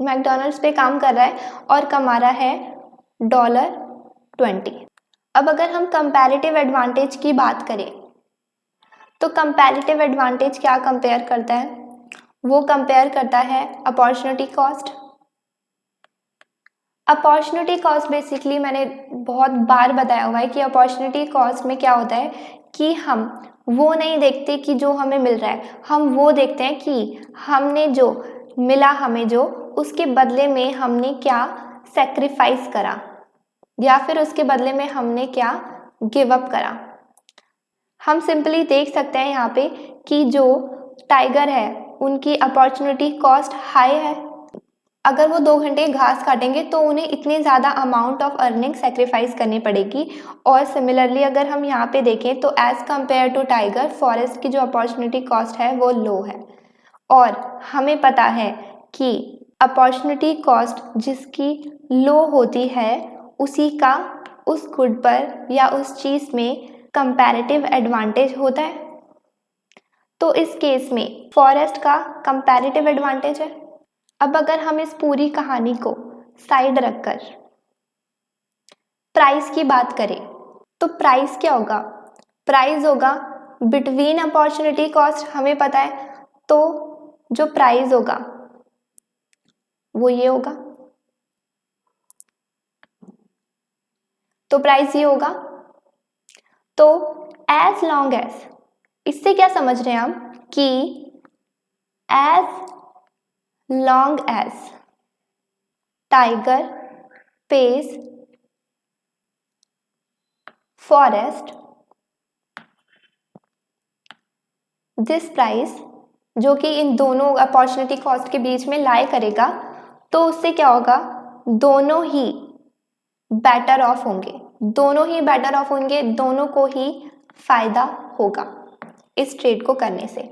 मैकडोनल्ड्स पे काम कर रहा है और कमा रहा है $20। अब अगर हम कंपैरेटिव एडवांटेज की बात करें तो कंपैरेटिव एडवांटेज क्या कंपेयर करता है? वो कंपेयर करता है opportunity cost. Opportunity cost basically मैंने बहुत बार बताया हुआ है कि अपॉर्चुनिटी कॉस्ट में क्या होता है कि हम वो नहीं देखते कि जो हमें मिल रहा है, हम वो देखते हैं कि हमने जो मिला, हमें जो उसके बदले में हमने क्या सेक्रीफाइस करा, या फिर उसके बदले में हमने क्या गिव अप करा। हम सिंपली देख सकते हैं यहाँ पे कि जो टाइगर है उनकी अपॉर्चुनिटी कॉस्ट हाई है। अगर वो 2 घंटे घास काटेंगे तो उन्हें इतनी ज़्यादा अमाउंट ऑफ अर्निंग सेक्रीफाइस करनी पड़ेगी। और सिमिलरली अगर हम यहाँ पे देखें तो as compare to tiger, forest की जो अपॉर्चुनिटी कॉस्ट है वो लो है। और हमें पता है कि अपॉर्चुनिटी कॉस्ट जिसकी लो होती है उसी का उस गुड पर या उस चीज़ में कंपैरेटिव एडवांटेज होता है। तो इस केस में फॉरेस्ट का कंपैरेटिव एडवांटेज है। अब अगर हम इस पूरी कहानी को साइड रखकर प्राइस की बात करें तो प्राइस क्या होगा? प्राइस होगा बिटवीन अपॉर्चुनिटी कॉस्ट, हमें पता है, तो जो प्राइस होगा वो ये होगा, तो प्राइस ये होगा। तो एज लॉन्ग एज, इससे क्या समझ रहे हैं हम कि as long as tiger page forest this price, जो कि इन दोनों अपॉर्चुनिटी कॉस्ट के बीच में लाई करेगा, तो उससे क्या होगा, दोनों ही बेटर ऑफ होंगे, दोनों ही बेटर ऑफ होंगे, दोनों को ही फायदा होगा इस ट्रेड को करने से।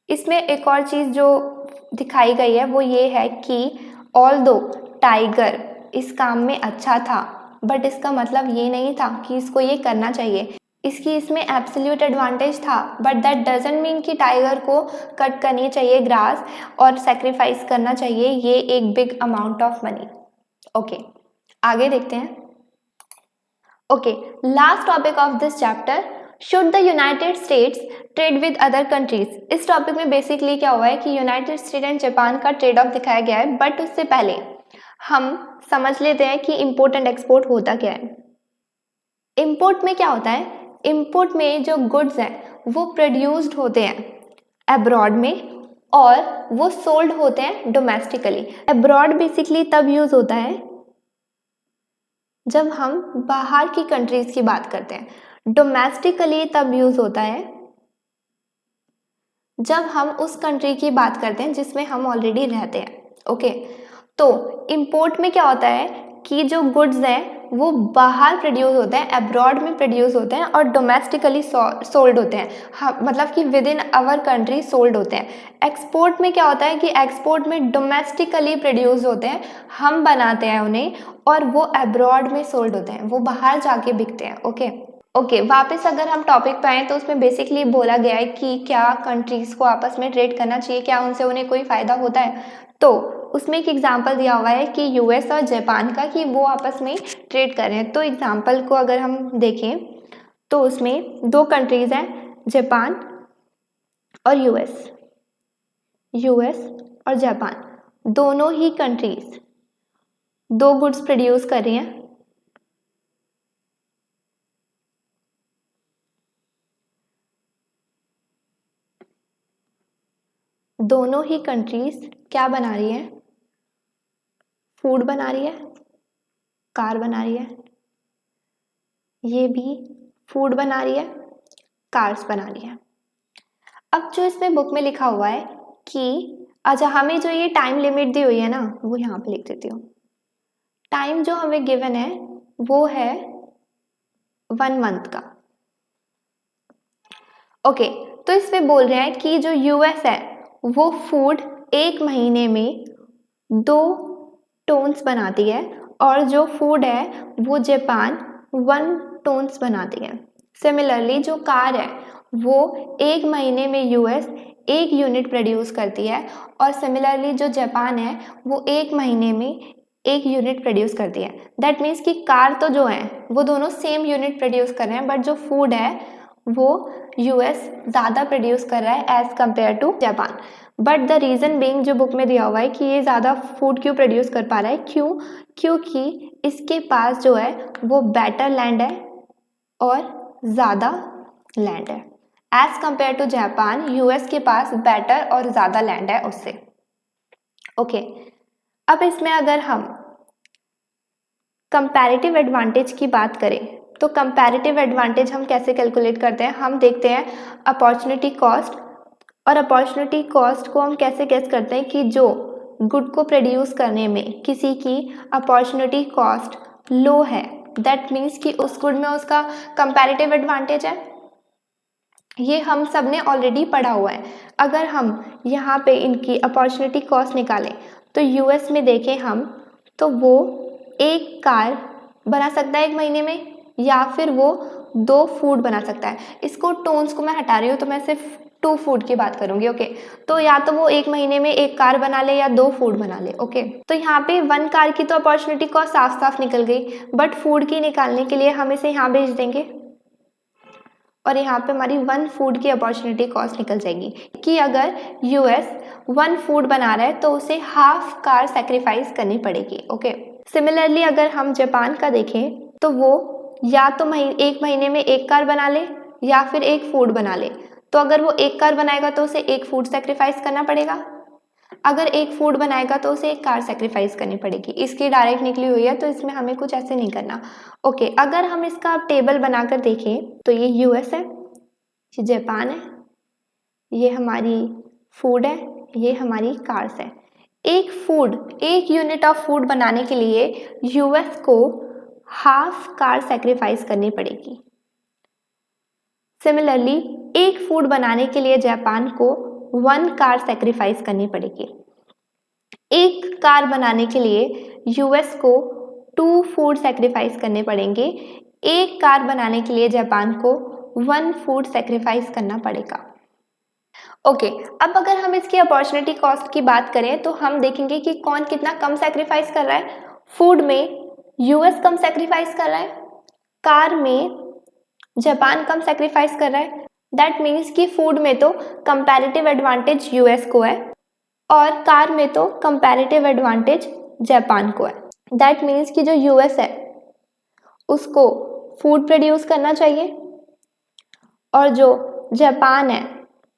इसमें एक और चीज़ जो दिखाई गई है वो ये है कि ऑल्दो टाइगर इस काम में अच्छा था, बट इसका मतलब ये नहीं था कि इसको ये करना चाहिए। इसकी इसमें एब्सोल्यूट एडवांटेज था, बट दैट डजंट मीन कि टाइगर को कट करनी चाहिए ग्रास और सेक्रीफाइस करना चाहिए ये एक big amount of money. Okay, आगे देखते हैं। Okay, last topic of this chapter, should the United states trade with other countries. इस टॉपिक में बेसिकली क्या हुआ है कि यूनाइटेड स्टेट एंड जापान का ट्रेड ऑफ दिखाया गया है, बट उससे पहले हम समझ लेते हैं कि इंपोर्ट एंड एक्सपोर्ट होता क्या है। इंपोर्ट में क्या होता है? इंपोर्ट में जो गुड्स हैं वो प्रोड्यूस्ड होते हैं अब्रॉड में और वो सोल्ड होते हैं डोमेस्टिकली। अब्रॉड बेसिकली तब यूज होता है जब हम बाहर की कंट्रीज की बात करते हैं, डोमेस्टिकली तब यूज होता है जब हम उस कंट्री की बात करते हैं जिसमें हम ऑलरेडी रहते हैं। ओके, तो इंपोर्ट में क्या होता है कि जो गुड्स हैं वो बाहर प्रोड्यूस होते हैं, अब्रॉड में प्रोड्यूस होते हैं और डोमेस्टिकली सोल्ड होते हैं, हाँ, मतलब कि with in our country sold होते हैं। एक्सपोर्ट में क्या होता है कि एक्सपोर्ट में डोमेस्टिकली प्रोड्यूस होते हैं, हम बनाते हैं उन्हें और वो अब्रॉड में सोल्ड होते हैं, वो बाहर जाके बिकते हैं। ओके, वापस अगर हम टॉपिक पे आएँ तो उसमें बेसिकली बोला गया है कि क्या कंट्रीज़ को आपस में ट्रेड करना चाहिए, क्या उनसे उन्हें कोई फ़ायदा होता है। तो उसमें एक एग्जांपल दिया हुआ है कि यूएस और जापान का, कि वो आपस में ट्रेड कर रहे हैं। तो एग्जांपल को अगर हम देखें तो उसमें 2 कंट्रीज़ हैं, जापान और यूएस और जापान दोनों ही कंट्रीज दो गुड्स प्रोड्यूस कर रही हैं। दोनों ही कंट्रीज क्या बना रही है? फूड बना रही है, कार बना रही है, ये भी फूड बना रही है, कार्स बना रही है। अब जो इसमें बुक में लिखा हुआ है कि अच्छा, हमें जो ये टाइम लिमिट दी हुई है ना, वो यहाँ पे लिख देती हूँ। टाइम जो हमें गिवन है वो है 1 मंथ का। ओके, तो इसमें बोल रहे हैं कि जो यूएस है वो फूड 1 महीने में 2 टोन्स बनाती है और जो फूड है वो जापान 1 टोन्स बनाती है। सिमिलरली जो कार है वो 1 महीने में यूएस 1 यूनिट प्रोड्यूस करती है और सिमिलरली जो जापान है वो 1 महीने में 1 यूनिट प्रोड्यूस करती है। दैट मीन्स कि कार तो जो है वो दोनों सेम यूनिट प्रोड्यूस कर रहे हैं, बट जो फूड है वो यूएस ज़्यादा प्रोड्यूस कर रहा है as compare to Japan. But the reason being जो बुक में दिया हुआ है कि ये ज़्यादा फूड क्यों प्रोड्यूस कर पा रहा है, क्योंकि इसके पास जो है वो बेटर लैंड है और ज़्यादा लैंड है as compare to Japan. US के पास बेटर और ज़्यादा लैंड है उससे। ओके, अब इसमें अगर हम कंपैरेटिव एडवांटेज की बात करें तो कंपैरेटिव एडवांटेज हम कैसे कैलकुलेट करते हैं? हम देखते हैं अपॉर्चुनिटी कॉस्ट, और अपॉर्चुनिटी कॉस्ट को हम कैसे गेस करते हैं कि जो गुड को प्रोड्यूस करने में किसी की अपॉर्चुनिटी कॉस्ट लो है, दैट मीन्स कि उस गुड में उसका कंपैरेटिव एडवांटेज है। ये हम सब ने ऑलरेडी पढ़ा हुआ है। अगर हम यहाँ पे इनकी अपॉर्चुनिटी कॉस्ट निकालें तो यूएस में देखें हम तो वो 1 कार बना सकता है 1 महीने में, या फिर वो 2 फूड बना सकता है। इसको टोन्स को मैं हटा रही हूँ तो मैं सिर्फ 2 फूड की बात करूंगी। ओके, तो या तो वो 1 महीने में 1 कार बना ले या 2 फूड बना ले। ओके, तो यहाँ पे 1 कार की तो अपॉर्चुनिटी कॉस्ट साफ साफ निकल गई, बट फूड की निकालने के लिए हम इसे यहाँ भेज देंगे और यहाँ पे हमारी 1 फूड की अपॉर्चुनिटी कॉस्ट निकल जाएगी कि अगर यूएस 1 फूड बना रहा है तो उसे हाफ कार सेक्रीफाइस करनी पड़ेगी। ओके, सिमिलरली अगर हम जापान का देखें तो वो या तो 1 महीने में 1 कार बना ले या फिर 1 फूड बना ले। तो अगर वो 1 कार बनाएगा तो उसे 1 फूड सेक्रीफाइस करना पड़ेगा, अगर 1 फूड बनाएगा तो उसे 1 कार सेक्रीफाइस करनी पड़ेगी। इसकी डायरेक्ट निकली हुई है तो इसमें हमें कुछ ऐसे नहीं करना। ओके, अगर हम इसका टेबल बनाकर देखें तो ये यूएस है, ये जापान है, ये हमारी फूड है, ये हमारी कार्स है। एक यूनिट ऑफ फूड बनाने के लिए यूएस को हाफ कार सेक्रीफाइस करनी पड़ेगी। सिमिलरली 1 फूड बनाने के लिए जापान को 1 कार सेक्रीफाइस करनी पड़ेगी। 1 कार बनाने के लिए यूएस को 2 फूड सेक्रीफाइस करने पड़ेंगे। 1 कार बनाने के लिए जापान को 1 फूड सेक्रीफाइस करना पड़ेगा। ओके, अब अगर हम इसकी अपॉर्चुनिटी कॉस्ट की बात करें तो हम देखेंगे कि कौन कितना कम सेक्रीफाइस कर रहा है। फूड में यूएस कम सेक्रीफाइस कर रहा है, कार में जापान कम सेक्रीफाइस कर रहा है। दैट मीन्स कि फूड में तो कंपैरेटिव एडवांटेज यूएस को है और कार में तो कंपैरेटिव एडवांटेज जापान को है। दैट मीन्स कि जो यूएस है उसको फूड प्रोड्यूस करना चाहिए और जो जापान है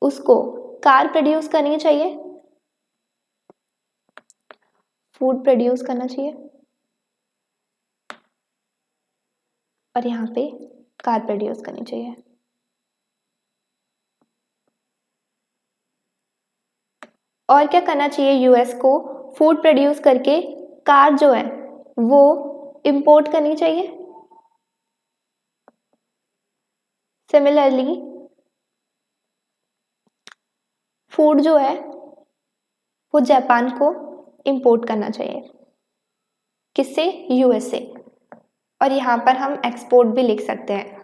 उसको कार प्रोड्यूस करनी चाहिए, फूड प्रोड्यूस करना चाहिए और यहाँ पे कार प्रोड्यूस करनी चाहिए। और क्या करना चाहिए यूएस को? फूड प्रोड्यूस करके कार जो है वो इंपोर्ट करनी चाहिए। सिमिलरली फूड जो है वो जापान को इंपोर्ट करना चाहिए। किससे? यूएस से। और यहाँ पर हम एक्सपोर्ट भी लिख सकते हैं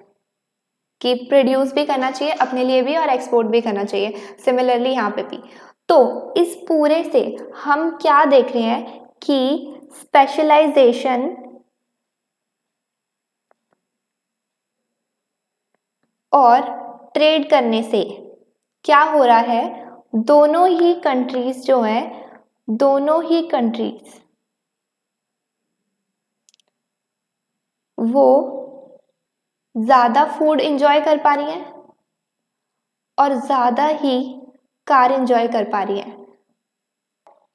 कि प्रोड्यूस भी करना चाहिए अपने लिए भी और एक्सपोर्ट भी करना चाहिए। सिमिलरली यहाँ पे भी। तो इस पूरे से हम क्या देख रहे हैं कि स्पेशलाइजेशन और ट्रेड करने से क्या हो रहा है, दोनों ही कंट्रीज जो है, दोनों ही कंट्रीज वो ज़्यादा फूड इंजॉय कर पा रही हैं और ज़्यादा ही कार इंजॉय कर पा रही हैं।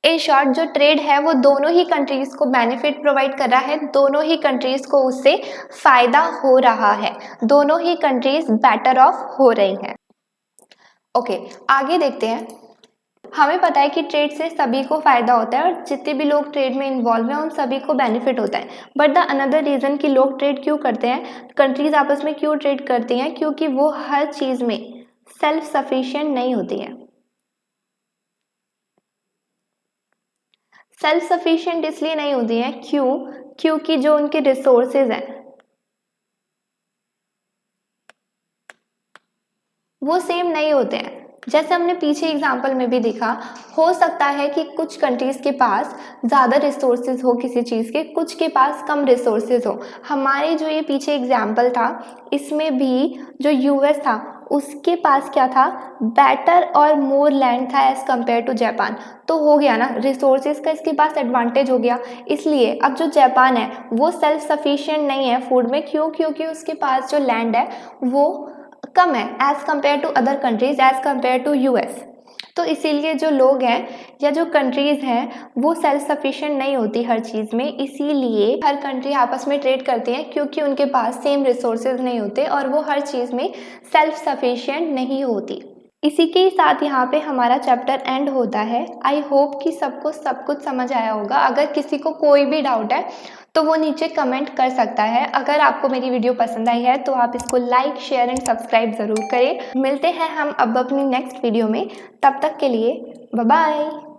इन शॉर्ट जो ट्रेड है वो दोनों ही कंट्रीज को बेनिफिट प्रोवाइड कर रहा है, दोनों ही कंट्रीज को उससे फायदा हो रहा है, दोनों ही कंट्रीज बेटर ऑफ हो रही हैं। ओके, आगे देखते हैं। हमें पता है कि ट्रेड से सभी को फायदा होता है और जितने भी लोग ट्रेड में इन्वॉल्व हैं उन सभी को बेनिफिट होता है। बट द अनदर रीज़न कि लोग ट्रेड क्यों करते हैं, कंट्रीज आपस में क्यों ट्रेड करती हैं, क्योंकि वो हर चीज़ में सेल्फ सफिशिएंट नहीं होती हैं। सेल्फ सफिशिएंट इसलिए नहीं होती हैं क्योंकि जो उनके रिसोर्सेज हैं वो सेम नहीं होते हैं। जैसे हमने पीछे एग्जाम्पल में भी देखा, हो सकता है कि कुछ कंट्रीज़ के पास ज़्यादा रिसोर्सेज हो किसी चीज़ के, कुछ के पास कम रिसोर्सेज हो। हमारे जो ये पीछे एग्जाम्पल था इसमें भी जो यूएस था उसके पास क्या था, बेटर और मोर लैंड था एज़ कम्पेयर टू जापान। तो हो गया ना, रिसोर्सेज का इसके पास एडवांटेज हो गया। इसलिए अब जो जापान है वो सेल्फ सफिशिएंट नहीं है फूड में, क्योंकि उसके पास जो लैंड है वो कम है as compare to other countries, as compare to US. तो इसीलिए जो लोग हैं या जो कंट्रीज़ हैं वो सेल्फ सफिशिएंट नहीं होती हर चीज़ में। इसीलिए हर कंट्री आपस में ट्रेड करती हैं क्योंकि उनके पास सेम रिसोर्सेज नहीं होते और वो हर चीज़ में सेल्फ सफिशिएंट नहीं होती। इसी के साथ यहाँ पे हमारा चैप्टर एंड होता है। आई होप कि सबको सब कुछ समझ आया होगा। अगर किसी को कोई भी डाउट है तो वो नीचे कमेंट कर सकता है। अगर आपको मेरी वीडियो पसंद आई है तो आप इसको लाइक, शेयर एंड सब्सक्राइब ज़रूर करें। मिलते हैं हम अब अपनी नेक्स्ट वीडियो में, तब तक के लिए बाय बाय।